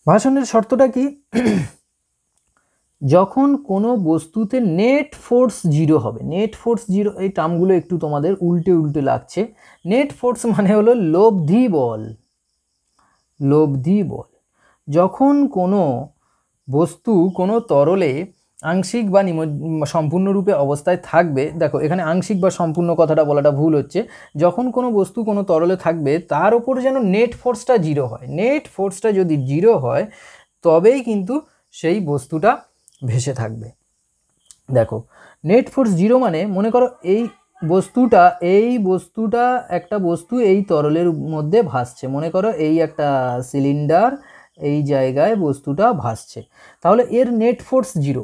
ভাসনের শর্তটা কি, যখন কোনো বস্তুতে নেট ফোর্স জিরো হবে। নেট ফোর্স জিরো, এই টার্মগুলো একটু তোমাদের উল্টে উল্টে লাগছে। নেট ফোর্স মানে হলো লব্ধি বল। যখন কোনো বস্তু কোনো তরলে আংশিক বা সম্পূর্ণরূপে অবস্থায় থাকবে, দেখো এখানে আংশিক বা সম্পূর্ণ কথাটা বলাটা ভুল হচ্ছে। যখন কোনো বস্তু কোনো তরলে থাকবে তার ওপর যেন নেট ফোর্সটা জিরো হয়। নেট ফোর্সটা যদি জিরো হয় তবেই কিন্তু সেই বস্তুটা ভেসে থাকবে। দেখো, নেট ফোর্স জিরো মানে মনে করো এই বস্তুটা একটা বস্তু এই তরলের মধ্যে ভাসছে। মনে করো এই একটা সিলিন্ডার, এই জায়গায় বস্তুটা ভাসছে, তাহলে এর নেট ফোর্স জিরো।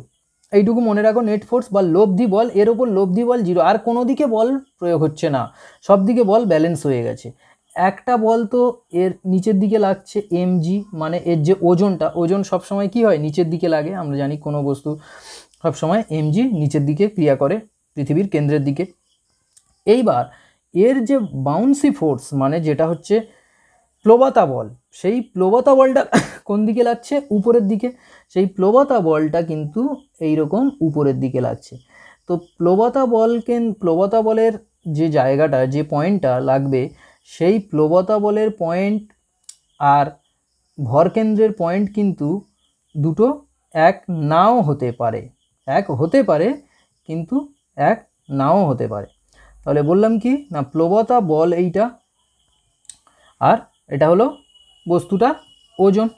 এইটুকু মনে রাখো, নেট ফোর্স বা লব্ধি বল, এর ওপর লব্ধি বল জিরো। আর কোনো দিকে বল প্রয়োগ হচ্ছে না, সব দিকে বল ব্যালেন্স হয়ে গেছে। একটা বল তো এর নিচের দিকে লাগছে mg, মানে এর যে ওজন সবসময় কি হয় নিচের দিকে লাগে। আমরা জানি কোনো বস্তু সবসময় mg নিচের দিকে ক্রিয়া করে পৃথিবীর কেন্দ্রের দিকে। এইবার এর যে বাউন্সি ফোর্স মানে যেটা হচ্ছে প্লবতা বল, সেই প্লবতা বলটা কোন দিকে লাগছে, উপরের দিকে। সেই প্লবতা বলটা কিন্তু এইরকম উপরের দিকে লাগছে। তো প্লবতা বলের যে জায়গাটা, যে পয়েন্টটা লাগবে, সেই প্লবতা বলের পয়েন্ট আর ভরকেন্দ্রের পয়েন্ট কিন্তু দুটো এক নাও হতে পারে। এক হতে পারে কিন্তু এক নাও হতে পারে। তাহলে বললাম কি না, প্লবতা বল এইটা, আর এটা হলো বস্তুটা ওজন।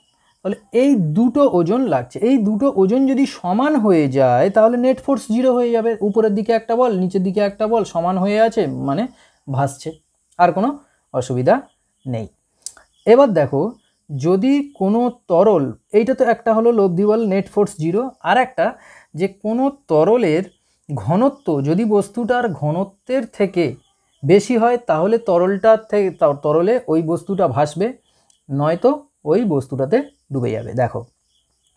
তাহলে এই দুটো ওজন লাগছে। এই দুটো ওজন যদি সমান হয়ে যায় তাহলে নেট ফোর্স জিরো হয়ে যাবে। উপরের দিকে একটা বল, নিচের দিকে একটা বল সমান হয়ে আছে, মানে ভাসছে, আর কোনো অসুবিধা নেই। এবার দেখো, যদি কোনো তরল, এইটা তো একটা হলো লব্ধি বল, নেট ফোর্স জিরো। আর একটা, যে কোনো তরলের ঘনত্ব যদি বস্তুটার ঘনত্বের থেকে বেশি হয় তাহলে তরলে ওই বস্তুটা ভাসবে, নয়তো ওই বস্তুটাতে ডুবে যাবে। দেখো,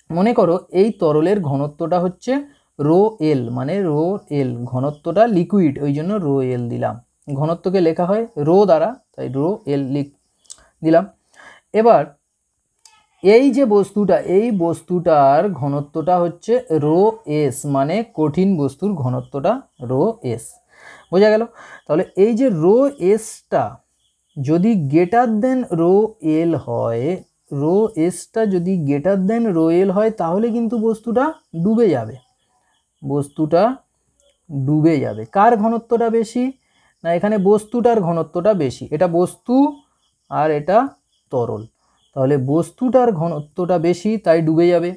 মনে করো এই তরলের ঘনত্বটা হচ্ছে রো এল, মানে রো এল, ঘনত্বটা লিকুইড ওই জন্য রো এল দিলাম। ঘনত্বকে লেখা হয় রো দ্বারা, তাই রো এল দিলাম। এবার এই যে বস্তুটা, এই বস্তুটার ঘনত্বটা হচ্ছে রো এস, মানে কঠিন বস্তুর ঘনত্বটা রো এস। বোঝা গেল? তাহলে এই যে রো এসটা যদি গ্রেটার দেন রো এল হয়, রো এসটা যদি গ্রেটার দেন রো এল হয় তাহলে কিন্তু বস্তুটা ডুবে যাবে। কার ঘনত্বটা বেশি না, এখানে বস্তুটার ঘনত্বটা বেশি। এটা বস্তু আর এটা তরল, তাহলে বস্তুটার ঘনত্বটা বেশি তাই ডুবে যাবে।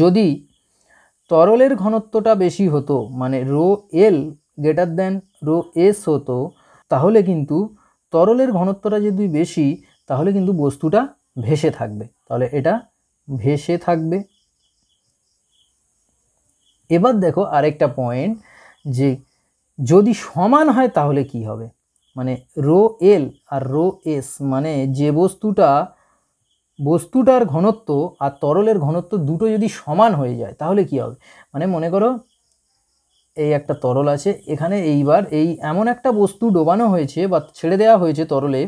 যদি তরলের ঘনত্বটা বেশি হতো, মানে rho L greater than rho S হতো, তাহলে কিন্তু তরলের ঘনত্বটা যদি বেশি তাহলে কিন্তু বস্তুটা ভেসে থাকবে। তাহলে এটা ভেসে থাকবে। এবার দেখো আরেকটা পয়েন্ট, যে যদি সমান হয় তাহলে কি হবে, মানে রো এল আর রো এস, মানে যে বস্তুটা বস্তুটার ঘনত্ব আর তরলের ঘনত্ব দুটো যদি সমান হয়ে যায় তাহলে কি হবে, মানে মনে করো এই একটা তরল আছে এখানে, এইবার এই এমন একটা বস্তু ডোবানো হয়েছে বা ছেড়ে দেওয়া হয়েছে তরলে,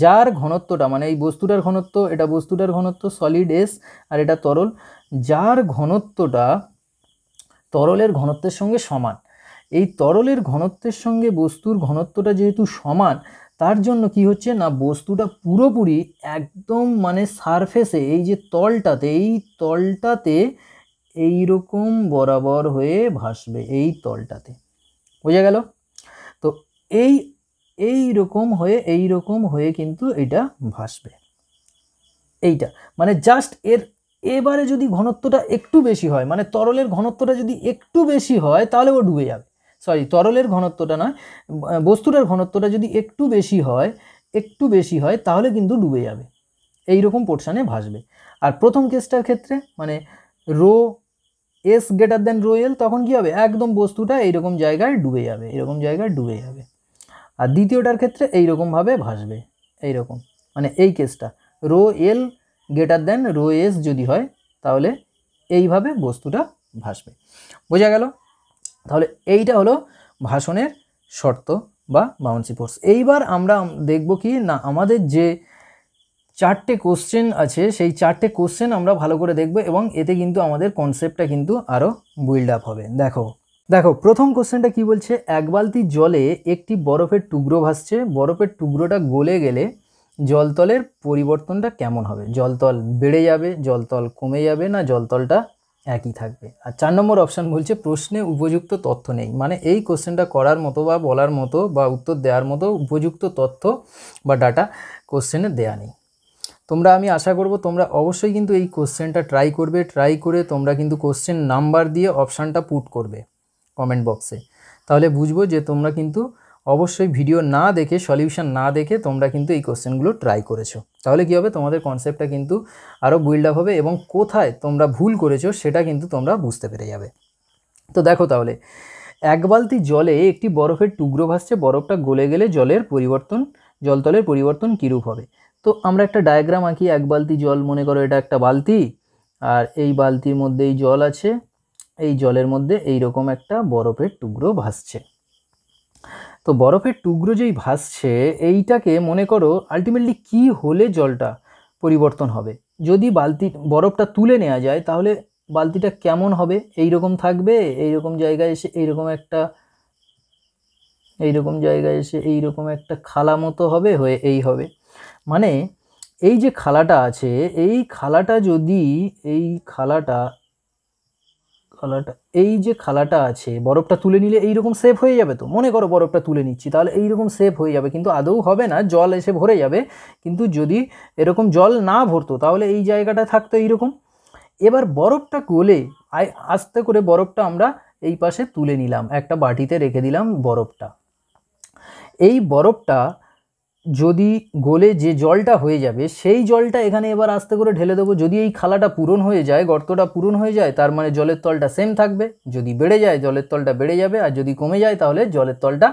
যার ঘনত্বটা মানে এই বস্তুটার ঘনত্ব, এটা বস্তুটার ঘনত্ব সলিড এস আর এটা তরল, যার ঘনত্বটা তরলের ঘনত্বের সঙ্গে সমান। এই তরলের ঘনত্বের সঙ্গে বস্তুর ঘনত্বটা যেহেতু সমান, তার জন্য কি হচ্ছে না বস্তুটা পুরোপুরি একদম মানে সারফেসে এই যে তলটাতে, এই তলটাতে এইরকম বরাবর হয়ে ভাসবে, এই তলটাতে, বোঝা গেল? তো এইরকম হয়ে কিন্তু এটা ভাসবে, এইটা মানে জাস্ট এবারে যদি ঘনত্বটা একটু বেশি হয়, মানে তরলের ঘনত্বটা যদি একটু বেশি হয় তাহলে ও ডুবে যাবে, সরি তরলের ঘনত্বটা নয়, বস্তুটার ঘনত্বটা যদি একটু বেশি হয় তাহলে কিন্তু ডুবে যাবে, এইরকম পোর্শনে ভাসবে। আর প্রথম কেসটার ক্ষেত্রে মানে rho S greater than rho L, তখন কি হবে, একদম বস্তুটা এইরকম জায়গায় ডুবে যাবে, এরকম জায়গায় ডুবে যাবে। আর দ্বিতীয়টার ক্ষেত্রে এইরকমভাবে ভাসবে, এইরকম, মানে এই কেসটা rho L greater than rho S যদি হয় তাহলে এইভাবে বস্তুটা ভাসবে, বোঝা গেল? তাহলে এইটা হলো ভাসনের শর্ত বা বাউন্সি ফোর্স। এইবার আমরা দেখব কি না আমাদের যে চারটে কোশ্চেন আছে সেই চারটে কোশ্চেন আমরা ভালো করে দেখব এবং এতে কিন্তু আমাদের কনসেপ্টটা কিন্তু আরও বিল্ড আপ হবে। দেখো প্রথম কোশ্চেনটা কি বলছে, এক বালতি জলে একটি বরফের টুকরো ভাসছে, বরফের টুকরোটা গলে গেলে জলতলের পরিবর্তনটা কেমন হবে, জলতল বেড়ে যাবে, জলতল কমে যাবে, না জলতলটা একই থাকবে। আর 4 নম্বর অপশান বলছে প্রশ্নে উপযুক্ত তথ্য নেই, মানে এই কোশ্চেনটা করার মতো বা বলার মতো বা উত্তর দেওয়ার মতো উপযুক্ত তথ্য বা ডাটা কোশ্চেনে দেয়া নেই। তোমরা, আমি আশা করব তোমরা অবশ্যই কিন্তু এই কোশ্চেনটা ট্রাই করবে, ট্রাই করে তোমরা কিন্তু কোশ্চেন নাম্বার দিয়ে অপশানটা পুট করবে কমেন্ট বক্সে, তাহলে বুঝবো যে তোমরা কিন্তু অবশ্যই ভিডিও না দেখে, সলিউশন না দেখে তোমরা কিন্তু এই কোশ্চেনগুলো ট্রাই করেছো। তাহলে কি হবে, তোমাদের কনসেপ্টটা কিন্তু আরও বিল্ড আপ হবে এবং কোথায় তোমরা ভুল করেছো সেটা কিন্তু তোমরা বুঝতে পেরে যাবে। তো দেখো তাহলে, এক বালতি জলে একটি বরফের টুকরো ভাসছে, বরফটা গলে গেলে জলতলের পরিবর্তন কীরূপ হবে। তো আমরা একটা ডায়াগ্রাম আঁকি, এক বালতি জল, মনে করো এটা একটা বালতি আর এই বালতির মধ্যে এই জল আছে, এই জলের মধ্যে এইরকম একটা বরফের টুকরো ভাসছে। তো বরফের টুকরো যেই ভাসছে এইটাকে মনে করো আলটিমেটলি কি হলে জলটা পরিবর্তন হবে, যদি বরফটা তুলে নেওয়া যায় তাহলে বালতিটা কেমন হবে, এইরকম থাকবে, এইরকম জায়গায় এসে এইরকম একটা খালা মতো হবে, হয়ে এই হবে, মানে এই যে খালাটা আছে, এই খালাটা যদি এই যে খালাটা আছে বরফটা তুলে নিলে এইরকম শেপ হয়ে যাবে। তো মনে করো বরফটা তুলে নিচ্ছি তাহলে এইরকম শেপ হয়ে যাবে, কিন্তু আদৌ হবে না, জল এসে ভরে যাবে, কিন্তু যদি এরকম জল না ভরতো তাহলে এই জায়গাটা থাকতো এইরকম। এবার বরফটা গলে আস্তে করে বরফটা আমরা এই পাশে তুলে নিলাম, একটা বাটিতে রেখে দিলাম বরফটা, এই বরফটা যদি গলে যে জলটা হয়ে যাবে সেই জলটা এখানে এবার আস্তে করে ঢেলে দেবো। যদি এই খালাটা পূরণ হয়ে যায়, গর্তটা পূরণ হয়ে যায়, তার মানে জলের তলটা সেম থাকবে, যদি বেড়ে যায় জলের তলটা বেড়ে যাবে, আর যদি কমে যায় তাহলে জলের তলটা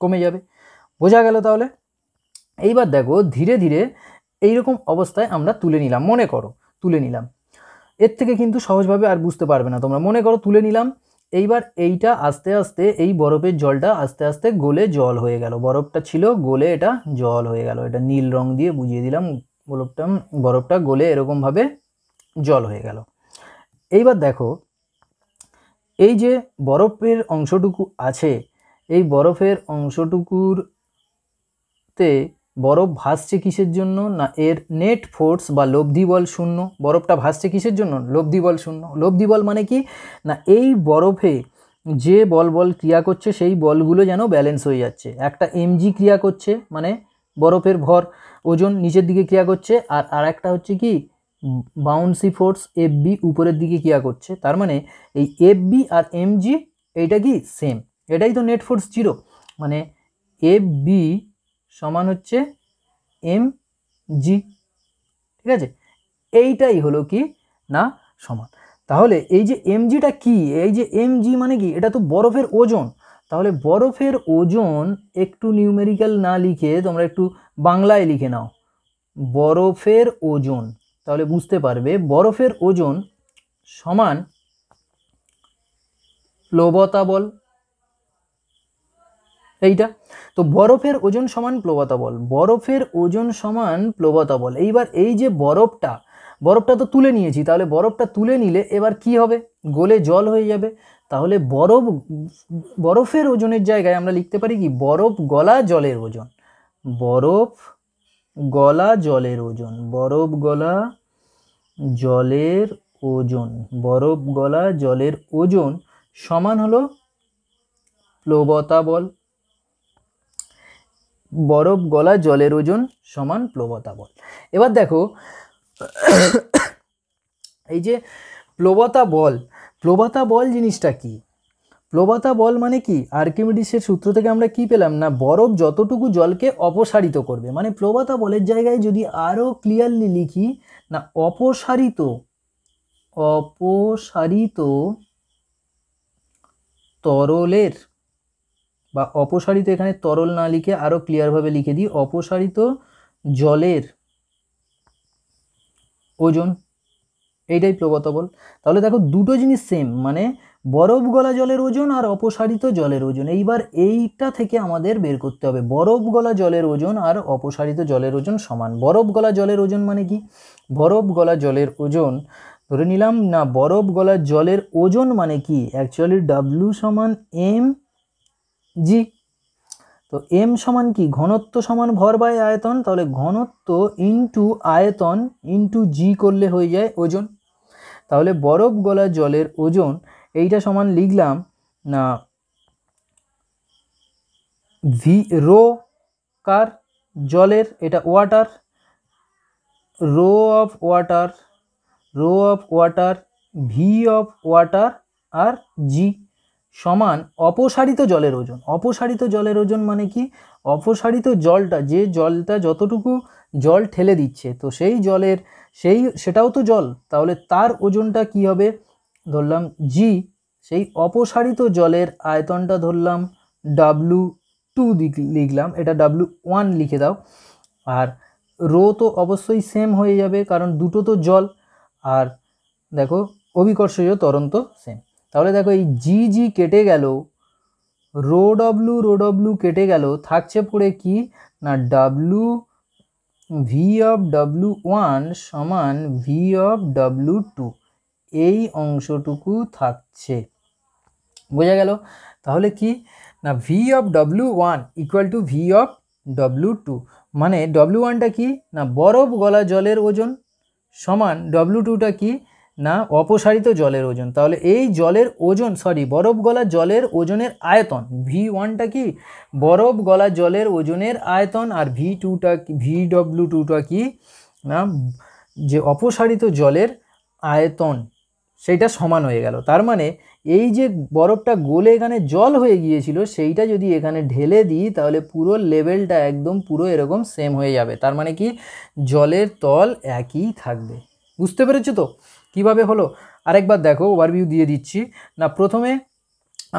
কমে যাবে, বোঝা গেল? তাহলে এইবার দেখো ধীরে ধীরে এইরকম অবস্থায় আমরা তুলে নিলাম, মনে করো তুলে নিলাম, এর থেকে কিন্তু সহজভাবে আর বুঝতে পারবে না তোমরা, মনে করো তুলে নিলাম, এইবার এইটা আস্তে আস্তে এই বরফের জলটা আস্তে আস্তে গলে জল হয়ে গেল, বরফটা ছিল গলে এটা জল হয়ে গেল, এটা নীল রং দিয়ে বুঝিয়ে দিলাম, বরফটা গলে এরকমভাবে জল হয়ে গেল। এইবার দেখো এই যে বরফের অংশটুকু আছে, এই বরফের অংশটুকুরতে বরফ ভাসছে কিসের জন্য, না এর নেট ফোর্স বা লব্ধি বল শূন্য। বরফটা ভাসছে কিসের জন্য, লব্ধি বল শূন্য। লব্ধি বল মানে কি না এই বরফে যে বল ক্রিয়া করছে সেই বলগুলো যেন ব্যালেন্স হয়ে যাচ্ছে, একটা এমজি ক্রিয়া করছে মানে বরফের ভর ওজন নিচের দিকে ক্রিয়া করছে, আর একটা হচ্ছে কি বাউন্সি ফোর্স এফবি উপরের দিকে ক্রিয়া করছে, তার মানে এই এফবি আর এমজি এইটা কি সেম, এটাই তো নেট ফোর্স জিরো, মানে এফবি সমান হচ্ছে এম জি, ঠিক আছে, এইটাই হলো কি না সমান। তাহলে এই যে এমজিটা কি, এই যে এমজি মানে কি, এটা তো বরফের ওজন, তাহলে বরফের ওজন একটু নিউমেরিক্যাল না লিখে তোমরা একটু বাংলায় লিখে নাও, বরফের ওজন, তাহলে বুঝতে পারবে বরফের ওজন সমান প্লবতা বল। এইটা তো বরফের ওজন সমান প্লবতা বল, বরফের ওজন সমান প্লবতা বল। এইবার এই যে বরফটা তো তুলে নিয়েছি, তাহলে বরফটা তুলে নিলে এবার কি হবে, গলে জল হয়ে যাবে। তাহলে বরফের ওজনের জায়গায় আমরা লিখতে পারি কি, বরফ গলা জলের ওজন, বরফ গলা জলের ওজন, বরফ গলা জলের ওজন, বরফ গলা জলের ওজন সমান হলো প্লবতা বল। বরফ গলা জলের ওজন সমান প্লবতা বল। এবার দেখো এই যে প্লবতা বল জিনিসটা কি, প্লবতা বল মানে কি, আর্কিমিডিসের সূত্র থেকে আমরা কি পেলাম না, বরফ যতটুকু জলকে অপসারিত করবে। মানে প্লবতা বলের জায়গায় যদি আরো ক্লিয়ারলি লিখি না, অপসারিত তরলের, বা অপসারিত এখানে তরল না লিখে আরো ক্লিয়ারভাবে লিখে দিই, অপসারিত জলের ওজন, এইটাই প্লবতা বল। তাহলে দেখো দুটো জিনিস সেম, মানে বরফ গলা জলের ওজন আর অপসারিত জলের ওজন। এইবার এইটা থেকে আমাদের বের করতে হবে বরফ গলা জলের ওজন আর অপসারিত জলের ওজন সমান। বরফ গলা জলের ওজন মানে কি, বরফ গলা জলের ওজন ধরে নিলাম না, বরফ গলা জলের ওজন মানে কি, অ্যাকচুয়ালি ডাব্লিউ সমান এম জি। তো এম সমান কি, ঘনত্ব সমান ভর বাই আয়তন, তাহলে ঘনত্ব ইন্টু আয়তন ইন্টু জি করলে হয়ে যায় ওজন। তাহলে বরফ গলা জলের ওজন এইটা সমান লিখলাম না, ভি রো কার জলের, এটা water, rho of water V of water আর জি সমান অপসারিত জলের ওজন। অপসারিত জলের ওজন মানে কি, অপসারিত জলটা, যে জলটা যতটুকু জল ঠেলে দিচ্ছে, তো সেই জলের সেটাও তো জল, তাহলে তার ওজনটা কি হবে, ধরলাম জি। সেই অপসারিত জলের আয়তনটা ধরলাম W2 লিখলাম, এটা W1 লিখে দাও। আর রো তো অবশ্যই সেম হয়ে যাবে, কারণ দুটো তো জল। আর দেখো অভিকর্ষজ ত্বরণ তো সেম। তাহলে দেখো এই জি কেটে গেল, রো ডব্লু কেটে গেল, থাকছে পড়ে কি না, ভি অফ W1 সমান ভি অফ W2, এই অংশটুকু থাকছে, বোঝা গেল। তাহলে কি না, V of W1 equal to V of W2, মানে W1টা কি না, বরফ গলা জলের ওজন সমান W2টা কি না, অপসারিত জলের ওজন। তাহলে এই জলের ওজন, বরফ গলা জলের ওজনের আয়তন, V1টা কি, বরফ গলা জলের ওজনের আয়তন, আর VW2টা কি না, যে অপসারিত জলের আয়তন, সেইটা সমান হয়ে গেল। তার মানে এই যে বরফটা গলে এখানে জল হয়ে গিয়েছিল, সেইটা যদি এখানে ঢেলে দিই, তাহলে পুরো লেভেলটা একদম পুরো এরকম সেম হয়ে যাবে। তার মানে কি, জলের তল একই থাকবে। বুঝতে পেরেছো তো কিভাবে হলো? আরেকবার দেখো, ওভারভিউ দিয়ে দিচ্ছি না। প্রথমে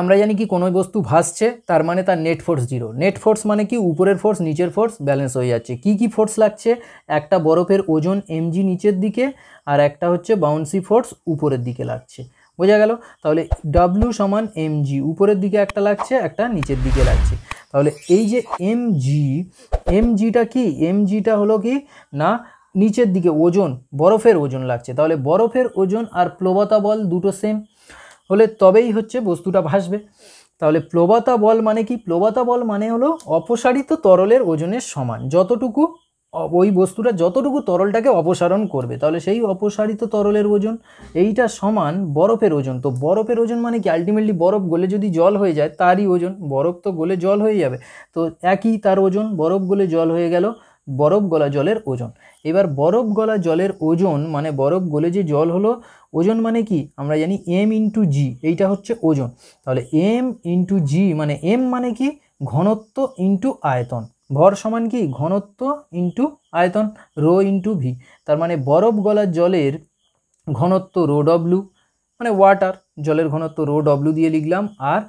আমরা জানি কি, কোনো বস্তু ভাসছে, তার মানে তার নেট ফোর্স 0। নেট ফোর্স মানে কি, উপরের ফোর্স নিচের ফোর্স ব্যালেন্স হয়ে যাচ্ছে। কি ফোর্স লাগছে, একটা বরফের ওজন mg নিচের দিকে, আর একটা হচ্ছে বাউন্সি ফোর্স উপরের দিকে লাগছে, বোঝা গেল। তাহলে W সমান mg, উপরের দিকে একটা লাগছে, একটা নিচের দিকে লাগছে। তাহলে এই যে mgটা কি, mgটা হলো কি না, নিচের দিকে ওজন, বরফের ওজন লাগছে। তাহলে বরফের ওজন আর প্লবতা বল দুটো সেম হলে তবেই হচ্ছে বস্তুটা ভাসবে। তাহলে প্লবতা বল মানে কি, প্লবতা বল মানে হলো অপসারিত তরলের ওজনের সমান, যতটুকু ওই বস্তুটা যতটুকু তরলটাকে অপসারণ করবে, তাহলে সেই অপসারিত তরলের ওজন, এইটা সমান বরফের ওজন। তো বরফের ওজন মানে কি, আলটিমেটলি বরফ গলে যদি জল হয়ে যায় তারই ওজন, বরফ তো গলে জল হয়ে যাবে, তো একই তার ওজন, বরফ গলে জল হয়ে গেল, বরফ গলা জলের ওজন। এবার বরফ গলা জলের ওজন মানে বরফ গলে যে জল হলো, ওজন মানে কি আমরা জানি m ইন্টু জি, এইটা হচ্ছে ওজন। তাহলে m ইন্টু জি মানে m মানে কি, ঘনত্ব ইন্টু আয়তন, ভর সমান কি, ঘনত্ব ইন্টু আয়তন, রো ইন্টু ভি। তার মানে বরফ গলা জলের ঘনত্ব রো ডব্লু, মানে ওয়াটার, জলের ঘনত্ব রো ডব্লু দিয়ে লিখলাম, আর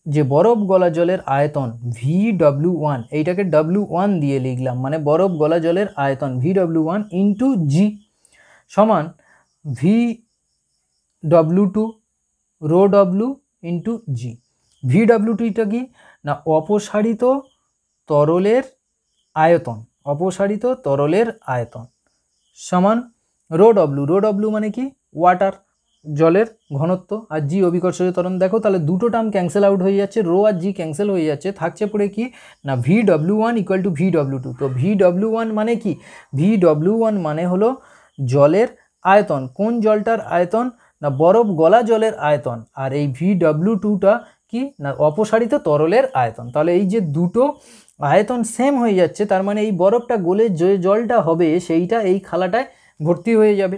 যে বরফ গলা জলের আয়তন VW1, এইটাকে W1 দিয়ে লিখলাম, মানে বরফ গলা জলের আয়তন VW1 ইন্টু জি সমান VW2 রো ডব্লু ইন্টু জি। VW2টা কি না অপসারিত তরলের আয়তন, অপসারিত তরলের আয়তন সমান রো ডব্লু মানে কি ওয়াটার, জলের ঘনত্ব, আর জি অভিকর্ষজ ত্বরণ। দেখো তাহলে দুটো টার্ম ক্যান্সেল আউট হয়ে যাচ্ছে, রো আর জি ক্যান্সেল হয়ে যাচ্ছে, থাকছে পড়ে কি না VW1 ইকুয়াল টু VW2। তো VW1 মানে কি, VW1 মানে হলো জলের আয়তন। কোন জলটার আয়তন না বরফ গলা জলের আয়তন, আর এই VW2টা কি না অপসারিত তরলের আয়তন। তাহলে এই যে দুটো আয়তন সেম হয়ে যাচ্ছে, তার মানে এই বরফটা গলে যে জলটা হবে সেইটা এই খালাটায় ভর্তি হয়ে যাবে,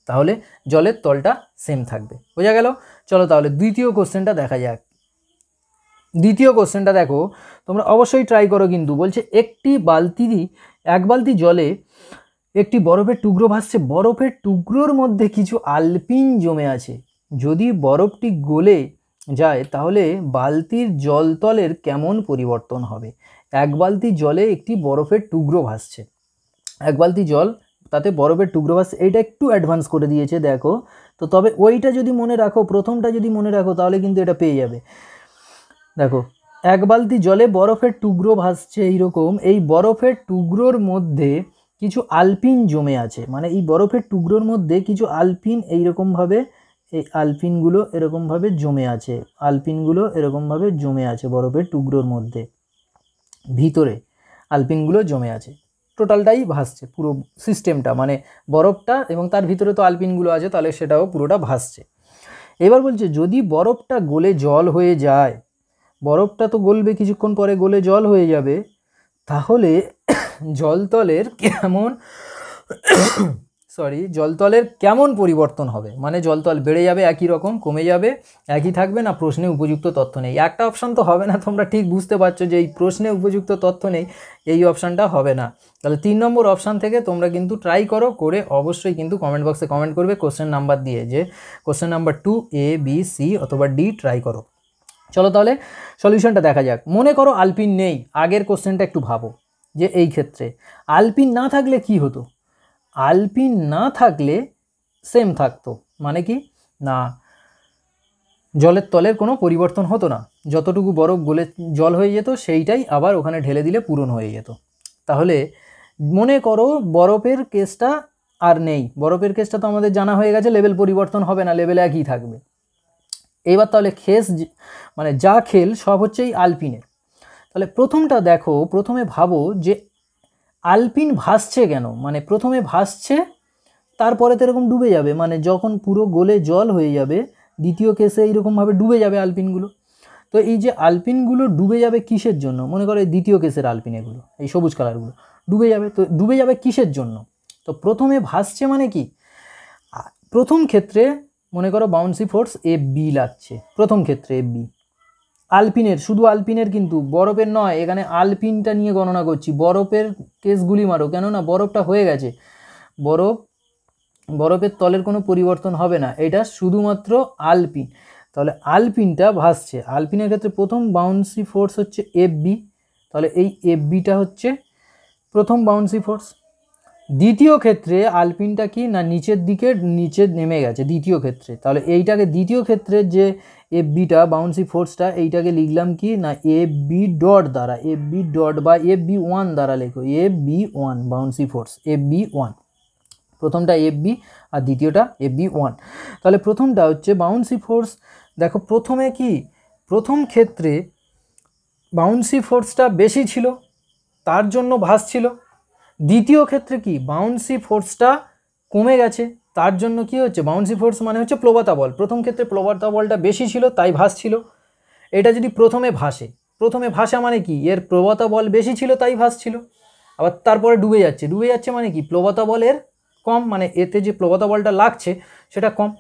তাহলে জলের তলটা সেম থাকবে। বোঝা গেল? চলো তাহলে দ্বিতীয় কোশ্চেনটা দেখা যাক। দ্বিতীয় কোশ্চেনটা দেখো, তোমরা অবশ্যই ট্রাই করো কিন্তু। বলছে এক বালতি জলে একটি বরফের টুকরো ভাসছে, বরফের টুকরোর মধ্যে কিছু আলপিন জমে আছে। যদি বরফটি গলে যায় তাহলে বালতির জলতলের কেমন পরিবর্তন হবে? এক বালতি জলে একটি বরফের টুকরো ভাসছে, এক বালতি জল তাতে বরফের টুকরো ভাসছে, এইটা একটু অ্যাডভান্স করে দিয়েছে দেখো। তো তবে ওইটা যদি মনে রাখো, প্রথমটা যদি মনে রাখো তাহলে কিন্তু এটা পেয়ে যাবে। দেখো এক বালতি জলে বরফের টুকরো ভাসছে এইরকম, এই বরফের টুকরোর মধ্যে কিছু আলপিন জমে আছে, মানে এই বরফের টুকরোর মধ্যে কিছু আলপিন এইরকমভাবে, এই আলপিনগুলো এরকমভাবে জমে আছে, আলপিনগুলো এরকমভাবে জমে আছে বরফের টুকরোর মধ্যে, ভিতরে আলপিনগুলো জমে আছে, টোটালটাই ভাসছে পুরো সিস্টেমটা, মানে বরফটা এবং তার ভিতরে তো আলপিনগুলো আছে, তাহলে সেটাও পুরোটা ভাসছে। এবার বলছে যদি বরফটা গলে জল হয়ে যায়, বরফটা তো গলবে কিছুক্ষণ পরে, গলে জল হয়ে যাবে, তাহলে জলতলের কেমন পরিবর্তন হবে? মানে জলতল বেড়ে যাবে, একই রকম, কমে যাবে, একই থাকবে, না প্রশ্নে উপযুক্ত তথ্য নেই? একটা অপশান তো হবে না, তোমরা ঠিক বুঝতে পারছো যে এই প্রশ্নে উপযুক্ত তথ্য নেই, এই অপশানটা হবে না। তাহলে 3 নম্বর অপশান থেকে তোমরা কিন্তু ট্রাই করো, করে অবশ্যই কিন্তু কমেন্ট বক্সে কমেন্ট করবে কোশ্চেন নাম্বার দিয়ে, যে question number 2 A B C অথবা D ট্রাই করো। চলো তাহলে সলিউশনটা দেখা যাক। মনে করো আলপিন নেই, আগের কোশ্চেনটা একটু ভাবো যে এই ক্ষেত্রে আলপিন না থাকলে কি হতো? আলপিন না থাকলে সেম থাকতো, মানে কি না জলের তলের কোনো পরিবর্তন হতো না, যতটুকু বরফ গলে জল হয়ে যেত সেইটাই আবার ওখানে ঢেলে দিলে পূরণ হয়ে যেত। তাহলে মনে করো বরফের কেসটা আর নেই, বরফের কেসটা তো আমাদের জানা হয়ে গেছে, লেভেল পরিবর্তন হবে না, লেভেল একই থাকবে। এইবার তাহলে মানে যা খেল সব হচ্ছে এই আলপিনের। তাহলে প্রথমটা দেখো, প্রথমে ভাবো যে আলপিন ভাসছে কেন, মানে প্রথমে ভাসছে তারপরে তো এরকম ডুবে যাবে, মানে যখন পুরো গলে জল হয়ে যাবে দ্বিতীয় কেসে এইরকমভাবে ডুবে যাবে আলপিনগুলো। তো এই যে আলপিনগুলো ডুবে যাবে কিসের জন্য? মনে করো এই দ্বিতীয় কেসের আলপিন, এগুলো এই সবুজ কালারগুলো ডুবে যাবে। তো ডুবে যাবে কিসের জন্য? তো প্রথমে ভাসছে মানে কি, প্রথম ক্ষেত্রে মনে করো বাউন্সি ফোর্স FB লাগছে, প্রথম ক্ষেত্রে FB আলপিনের, শুধু আলপিনের কিন্তু, বরফের নয়, এখানে আলপিনটা নিয়ে গণনা করছি। বরফের কেসগুলি মারো, কেননা বরফটা হয়ে গেছে, বরফের তলের কোনো পরিবর্তন হবে না, এটা শুধুমাত্র আলপিন। তাহলে আলপিনটা ভাসছে, আলপিনের ক্ষেত্রে প্রথম বাউন্সি ফোর্স হচ্ছে FB, তাহলে এই FBটা হচ্ছে প্রথম বাউন্সি ফোর্স। দ্বিতীয় ক্ষেত্রে আলপিনটা কি না নিচে নেমে গেছে দ্বিতীয় ক্ষেত্রে, তাহলে এইটাকে দ্বিতীয় ক্ষেত্রের যে FBটা বাউন্সি ফোর্সটা, এইটাকে লিখলাম কি না FB ডট দ্বারা, FB ডট বা FB1 দ্বারা লেখো, FB1 বাউন্সি ফোর্স, FB1 প্রথমটা FB আর দ্বিতীয়টা FB1। তাহলে প্রথমটা হচ্ছে বাউন্সি ফোর্স। দেখো প্রথমে কি, প্রথম ক্ষেত্রে বাউন্সি ফোর্সটা বেশি ছিল তার জন্য ভাসছিল, দ্বিতীয় ক্ষেত্রে কি বাউন্সি ফোর্সটা কমে গেছে তার জন্য কি হচ্ছে, বাউন্সি ফোর্স মানে হচ্ছে প্লবতা বল, প্রথম ক্ষেত্রে প্লবতা বলটা বেশি ছিল তাই ভাসছিল। এটা যদি প্রথমে ভাসা মানে কি, এর প্লবতা বল বেশি ছিল তাই ভাসছিল, আবার তারপরে ডুবে যাচ্ছে মানে কি প্লবতা বলের কম, মানে এতে যে প্লবতা বলটা লাগছে সেটা কম।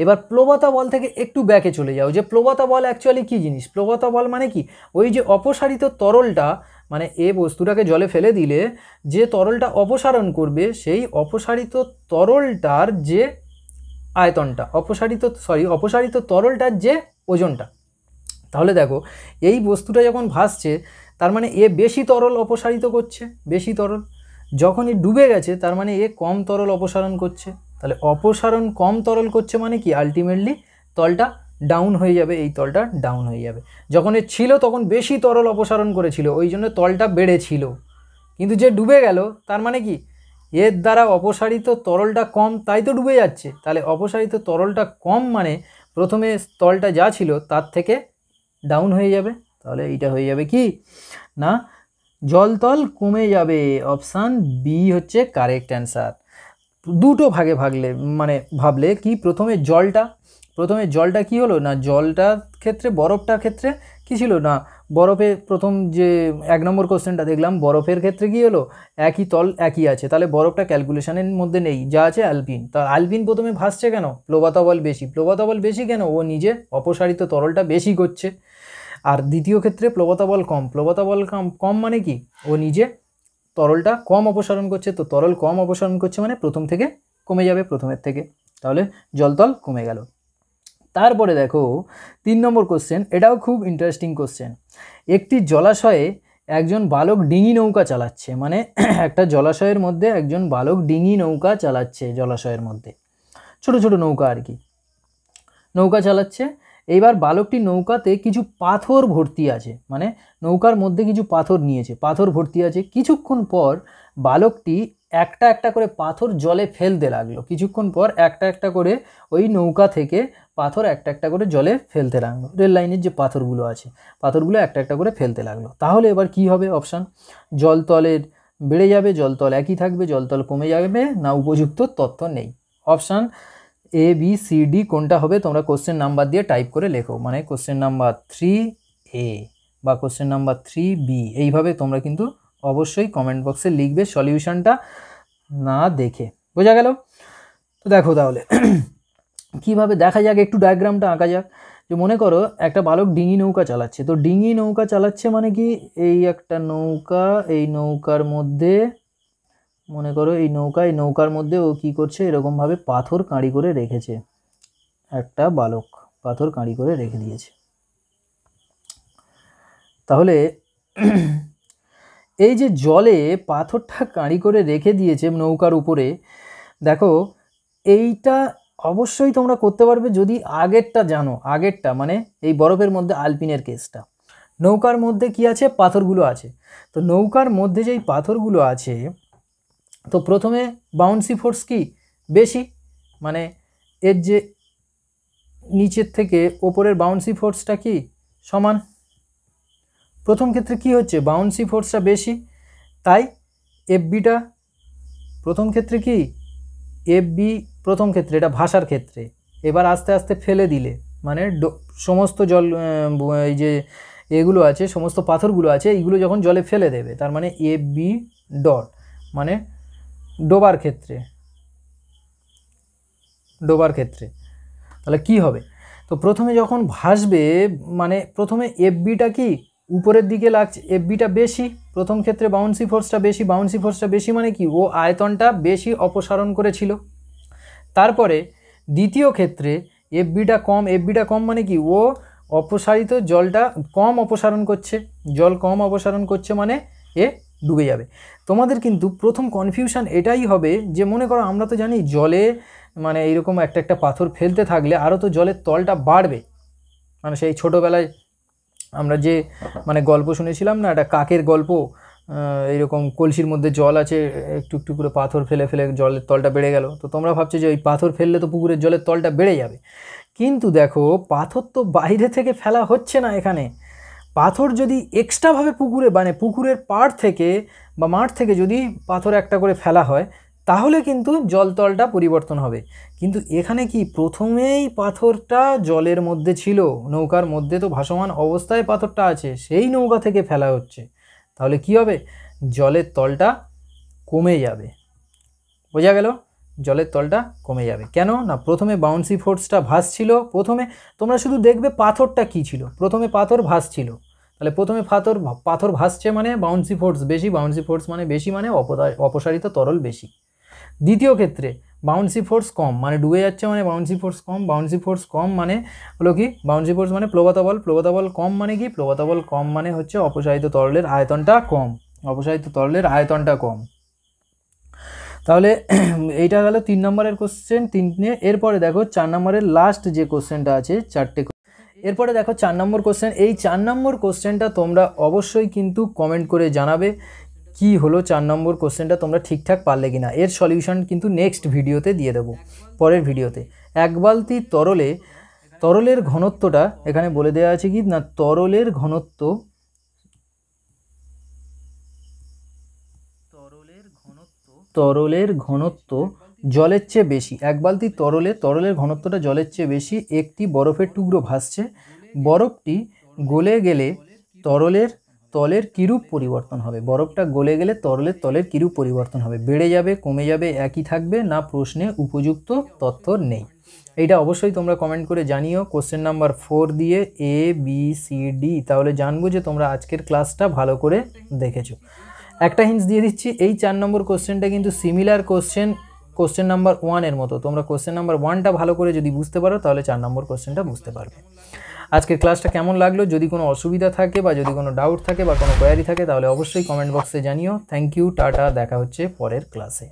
এবার প্লবতা বল থেকে একটু ব্যাকে চলে যাও, যে প্লবতা বল অ্যাকচুয়ালি কী জিনিস? প্লবতা বল মানে কি, ওই যে অপসারিত তরলটা, মানে এ বস্তুটাকে জলে ফেলে দিলে যে তরলটা অপসারণ করবে, সেই অপসারিত তরলটার যে আয়তনটা, অপসারিত তরলটার যে ওজনটা। তাহলে দেখো এই বস্তুটা যখন ভাসছে তার মানে এ বেশি তরল অপসারিত করছে, বেশি তরল, যখন এ ডুবে গেছে তার মানে এ কম তরল অপসারণ করছে, তাহলে অপসারণ কম তরল করছে মানে কি আলটিমেটলি তলটা ডাউন হয়ে যাবে, এই তলটা ডাউন হয়ে যাবে। যখন এ ছিল তখন বেশি তরল অপসারণ করেছিল, ওই জন্য তলটা বেড়েছিল, কিন্তু যে ডুবে গেল তার মানে কি এর দ্বারা অপসারিত তরলটা কম, তাই তো ডুবে যাচ্ছে। তাহলে অপসারিত তরলটা কম মানে প্রথমে তলটা যা ছিল তার থেকে ডাউন হয়ে যাবে, তাহলে এইটা হয়ে যাবে কি না জলতল কমে যাবে। অপশান বি হচ্ছে কারেক্ট অ্যান্সার। দুটো ভাগে ভাগলে মানে ভাবলে কি প্রথমে জলটা কি হলো না, জলটার ক্ষেত্রে বরফটার ক্ষেত্রে কি ছিল না, বরফে প্রথম যে 1 নম্বর কোশ্চেনটা দেখলাম বরফের ক্ষেত্রে কি হলো একই তল একই আছে, তাহলে বরফটা ক্যালকুলেশনের মধ্যে নেই, যা আছে অ্যালপিন। তা অ্যালপিন প্রথমে ভাসছে কেন, প্লবতা বল বেশি কেন, ও নিজে অপসারিত তরলটা বেশি করছে। আর দ্বিতীয় ক্ষেত্রে প্লবতা বল কম মানে কি ও নিজে তরলটা কম অপসারণ করছে, তো তরল কম অপসারণ করছে মানে প্রথম থেকে কমে যাবে প্রথমের থেকে, তাহলে জলতল কমে গেল। তারপরে দেখো 3 নম্বর কোশ্চেন, এটাও খুব ইন্টারেস্টিং কোশ্চেন। একটি জলাশয়ে একজন বালক ডিঙি নৌকা চালাচ্ছে, মানে একটা জলাশয়ের মধ্যে একজন বালক ডিঙি নৌকা চালাচ্ছে, জলাশয়ের মধ্যে ছোট ছোট নৌকা আর কি, নৌকা চালাচ্ছে। এইবার বালকটি নৌকাতে কিছু পাথর ভর্তি আছে, মানে নৌকার মধ্যে কিছু পাথর নিয়েছে, পাথর ভর্তি আছে। কিছুক্ষণ পর বালকটি একটা একটা করে পাথর জলে ফেলতে লাগলো, কিছুক্ষণ পর একটা একটা করে ওই নৌকা থেকে পাথর একটা একটা করে জলে ফেলতে লাগলো, রেল লাইনের যে পাথরগুলো আছে পাথরগুলো একটা একটা করে ফেলতে লাগলো। তাহলে এবার কি হবে অপশান, জলতলের বেড়ে যাবে, জলতল একই থাকবে, জলতল কমে যাবে, না উপযুক্ত তথ্য নেই। Option A B C D কোনটা হবে তোমরা কোশ্চেন নাম্বার দিয়ে টাইপ করে লেখো, মানে কোশ্চেন নাম্বার 3A বা কোশ্চেন নাম্বার 3B, এইভাবে তোমরা কিন্তু অবশ্যই কমেন্ট বক্সে লিখবে সলিউশনটা না দেখে। বোঝা গেল? তো দেখো তাহলে কিভাবে দেখা যাক, একটু ডায়াগ্রামটা আঁকা যাক। যে মনে করো একটা বালক ডিঙি নৌকা চালাচ্ছে, তো ডিঙি নৌকা চালাচ্ছে মানে কি এই একটা নৌকা, এই নৌকার মধ্যে মনে করো এই নৌকার মধ্যে ও কি করছে এরকমভাবে পাথর কাঁড়ি করে রেখেছে, একটা বালক পাথর কাঁড়ি করে রেখে দিয়েছে। তাহলে এই যে জলে পাথরটা কাঁড়ি করে রেখে দিয়েছে নৌকার উপরে, দেখো এইটা অবশ্যই তোমরা করতে পারবে যদি আগেরটা জানো, আগেরটা মানে এই বরফের মধ্যে আলপিনের কেসটা। নৌকার মধ্যে কি আছে, পাথরগুলো আছে, তো নৌকার মধ্যে যেই পাথরগুলো আছে, তো প্রথমে বাউন্সি ফোর্স কি বেশি, মানে এর যে নিচের থেকে ওপরের বাউন্সি ফোর্সটা কি সমান, প্রথম ক্ষেত্রে কি হচ্ছে বাউন্সি ফোর্সটা বেশি, তাই এফবিটা প্রথম ক্ষেত্রে কি এফবি প্রথম ক্ষেত্রে, এটা ভাষার ক্ষেত্রে। এবার আস্তে আস্তে ফেলে দিলে মানে সমস্ত জল এই যে এগুলো আছে সমস্ত পাথরগুলো আছে এইগুলো যখন জলে ফেলে দেবে, তার মানে এফবি ডট মানে ডোবার ক্ষেত্রে তাহলে কি হবে, তো প্রথমে যখন ভাসবে মানে প্রথমে এফবিটা কি উপরের দিকে লাগছে, এফবিটা বেশি, প্রথম ক্ষেত্রে বাউন্সি ফোর্সটা বেশি মানে কি ও আয়তনটা বেশি অপসারণ করেছিল। তারপরে দ্বিতীয় ক্ষেত্রে এফবিটা কম মানে কি ও অপসারিত জলটা কম অপসারণ করছে, জল কম অপসারণ করছে মানে এ ডুবে যাবে। তোমাদের কিন্তু প্রথম কনফিউশন এটাই হবে যে মনে করো আমরা তো জানি জলে মানে এইরকম একটা একটা পাথর ফেলতে থাকলে আরও তো জলের তলটা বাড়বে, মানে সেই ছোটোবেলায় আমরা যে মানে গল্প শুনেছিলাম না, একটা কাকের গল্প, এইরকম কলসির মধ্যে জল আছে, একটু একটু করে পাথর ফেলে ফেলে জলের তলটা বেড়ে গেল, তো তোমরা ভাবছো যে ওই পাথর ফেললে তো পুকুরের জলের তলটা বেড়ে যাবে, কিন্তু দেখো পাথর তো বাইরে থেকে ফেলা হচ্ছে না, এখানে পাথর যদি এক্সট্রাভাবে পুকুরে মানে পুকুরের পাড় থেকে বা মাঠ থেকে যদি পাথর একটা করে ফেলা হয় তাহলে কিন্তু জলতলটা পরিবর্তন হবে, কিন্তু এখানে কি প্রথমেই পাথরটা জলের মধ্যে ছিল, নৌকার মধ্যে তো ভাসমান অবস্থায় পাথরটা আছে, সেই নৌকা থেকে ফেলা হচ্ছে, তাহলে কি হবে জলের তলটা কমে যাবে। বোঝা গেল, জলের তলটা কমে যাবে কেন না প্রথমে বাউন্সি ফোর্সটা ভাসছিল, প্রথমে তোমরা শুধু দেখবে পাথরটা কি ছিল, প্রথমে পাথর ভাসছিল, তাহলে প্রথমে পাথর ভাসছে মানে বাউন্সি ফোর্স মানে বেশি মানে অপসারিত তরল বেশি। দ্বিতীয় ক্ষেত্রে বাউন্সি ফোর্স কম মানে ডুবে যাচ্ছে মানে বাউন্সি ফোর্স কম মানে হলো কি বাউন্সি ফোর্স মানে প্লবতা বল কম মানে কি প্লবতা বল কম মানে হচ্ছে অপসারিত তরলের আয়তনটা কম, তাহলে এইটা গেল 3 নম্বরের কোশ্চেন 3 এরপরে দেখো 4 নম্বরের লাস্ট যে কোশ্চেনটা আছে, চারটে এরপরে দেখো 4 নম্বর কোশ্চেন। এই 4 নম্বর কোশ্চেনটা তোমরা অবশ্যই কিন্তু কমেন্ট করে জানাবে কি হলো 4 নম্বর কোশ্চেনটা তোমরা ঠিকঠাক পারলে কিনা। এর সলিউশন কিন্তু নেক্সট ভিডিওতে দিয়ে দেবো, পরের ভিডিওতে। এক বালতি তরলের ঘনত্বটা এখানে বলে দেওয়া আছে কি না, তরলের ঘনত্ব জলের চেয়ে বেশি। এক বালতি তরলের ঘনত্বটা জলের চেয়ে বেশি। একটি বরফের টুকরো ভাসছে, বরফটি গলে গেলে তলের কিরূপ পরিবর্তন হবে? বরফটা গলে গেলে তলের কিরূপ পরিবর্তন হবে? বেড়ে যাবে, কমে যাবে, একই থাকবে, না প্রশ্নে উপযুক্ত তথ্য নেই? এইটা অবশ্যই তোমরা কমেন্ট করে জানিও কোশ্চেন নাম্বার 4 দিয়ে ABCD। তাহলে জানবো যে তোমরা আজকের ক্লাসটা ভালো করে দেখেছো। একটা হিন্টস দিয়ে দিচ্ছি, এই 4 নম্বর কোশ্চেনটা কিন্তু সিমিলার কোশ্চেন নাম্বার 1 এর মতো। তোমরা কোশ্চেন নাম্বার 1টা ভালো করে যদি বুঝতে পারো তাহলে 4 নম্বর কোশ্চেনটা বুঝতে পারবে। আজকের ক্লাসটা কেমন লাগলো? যদি কোনো অসুবিধা থাকে বা যদি কোনো ডাউট থাকে বা কোনো কোয়ারি থাকে তাহলে অবশ্যই কমেন্ট বক্সে জানিও। থ্যাংক ইউ, টাটা, দেখা হচ্ছে পরের ক্লাসে।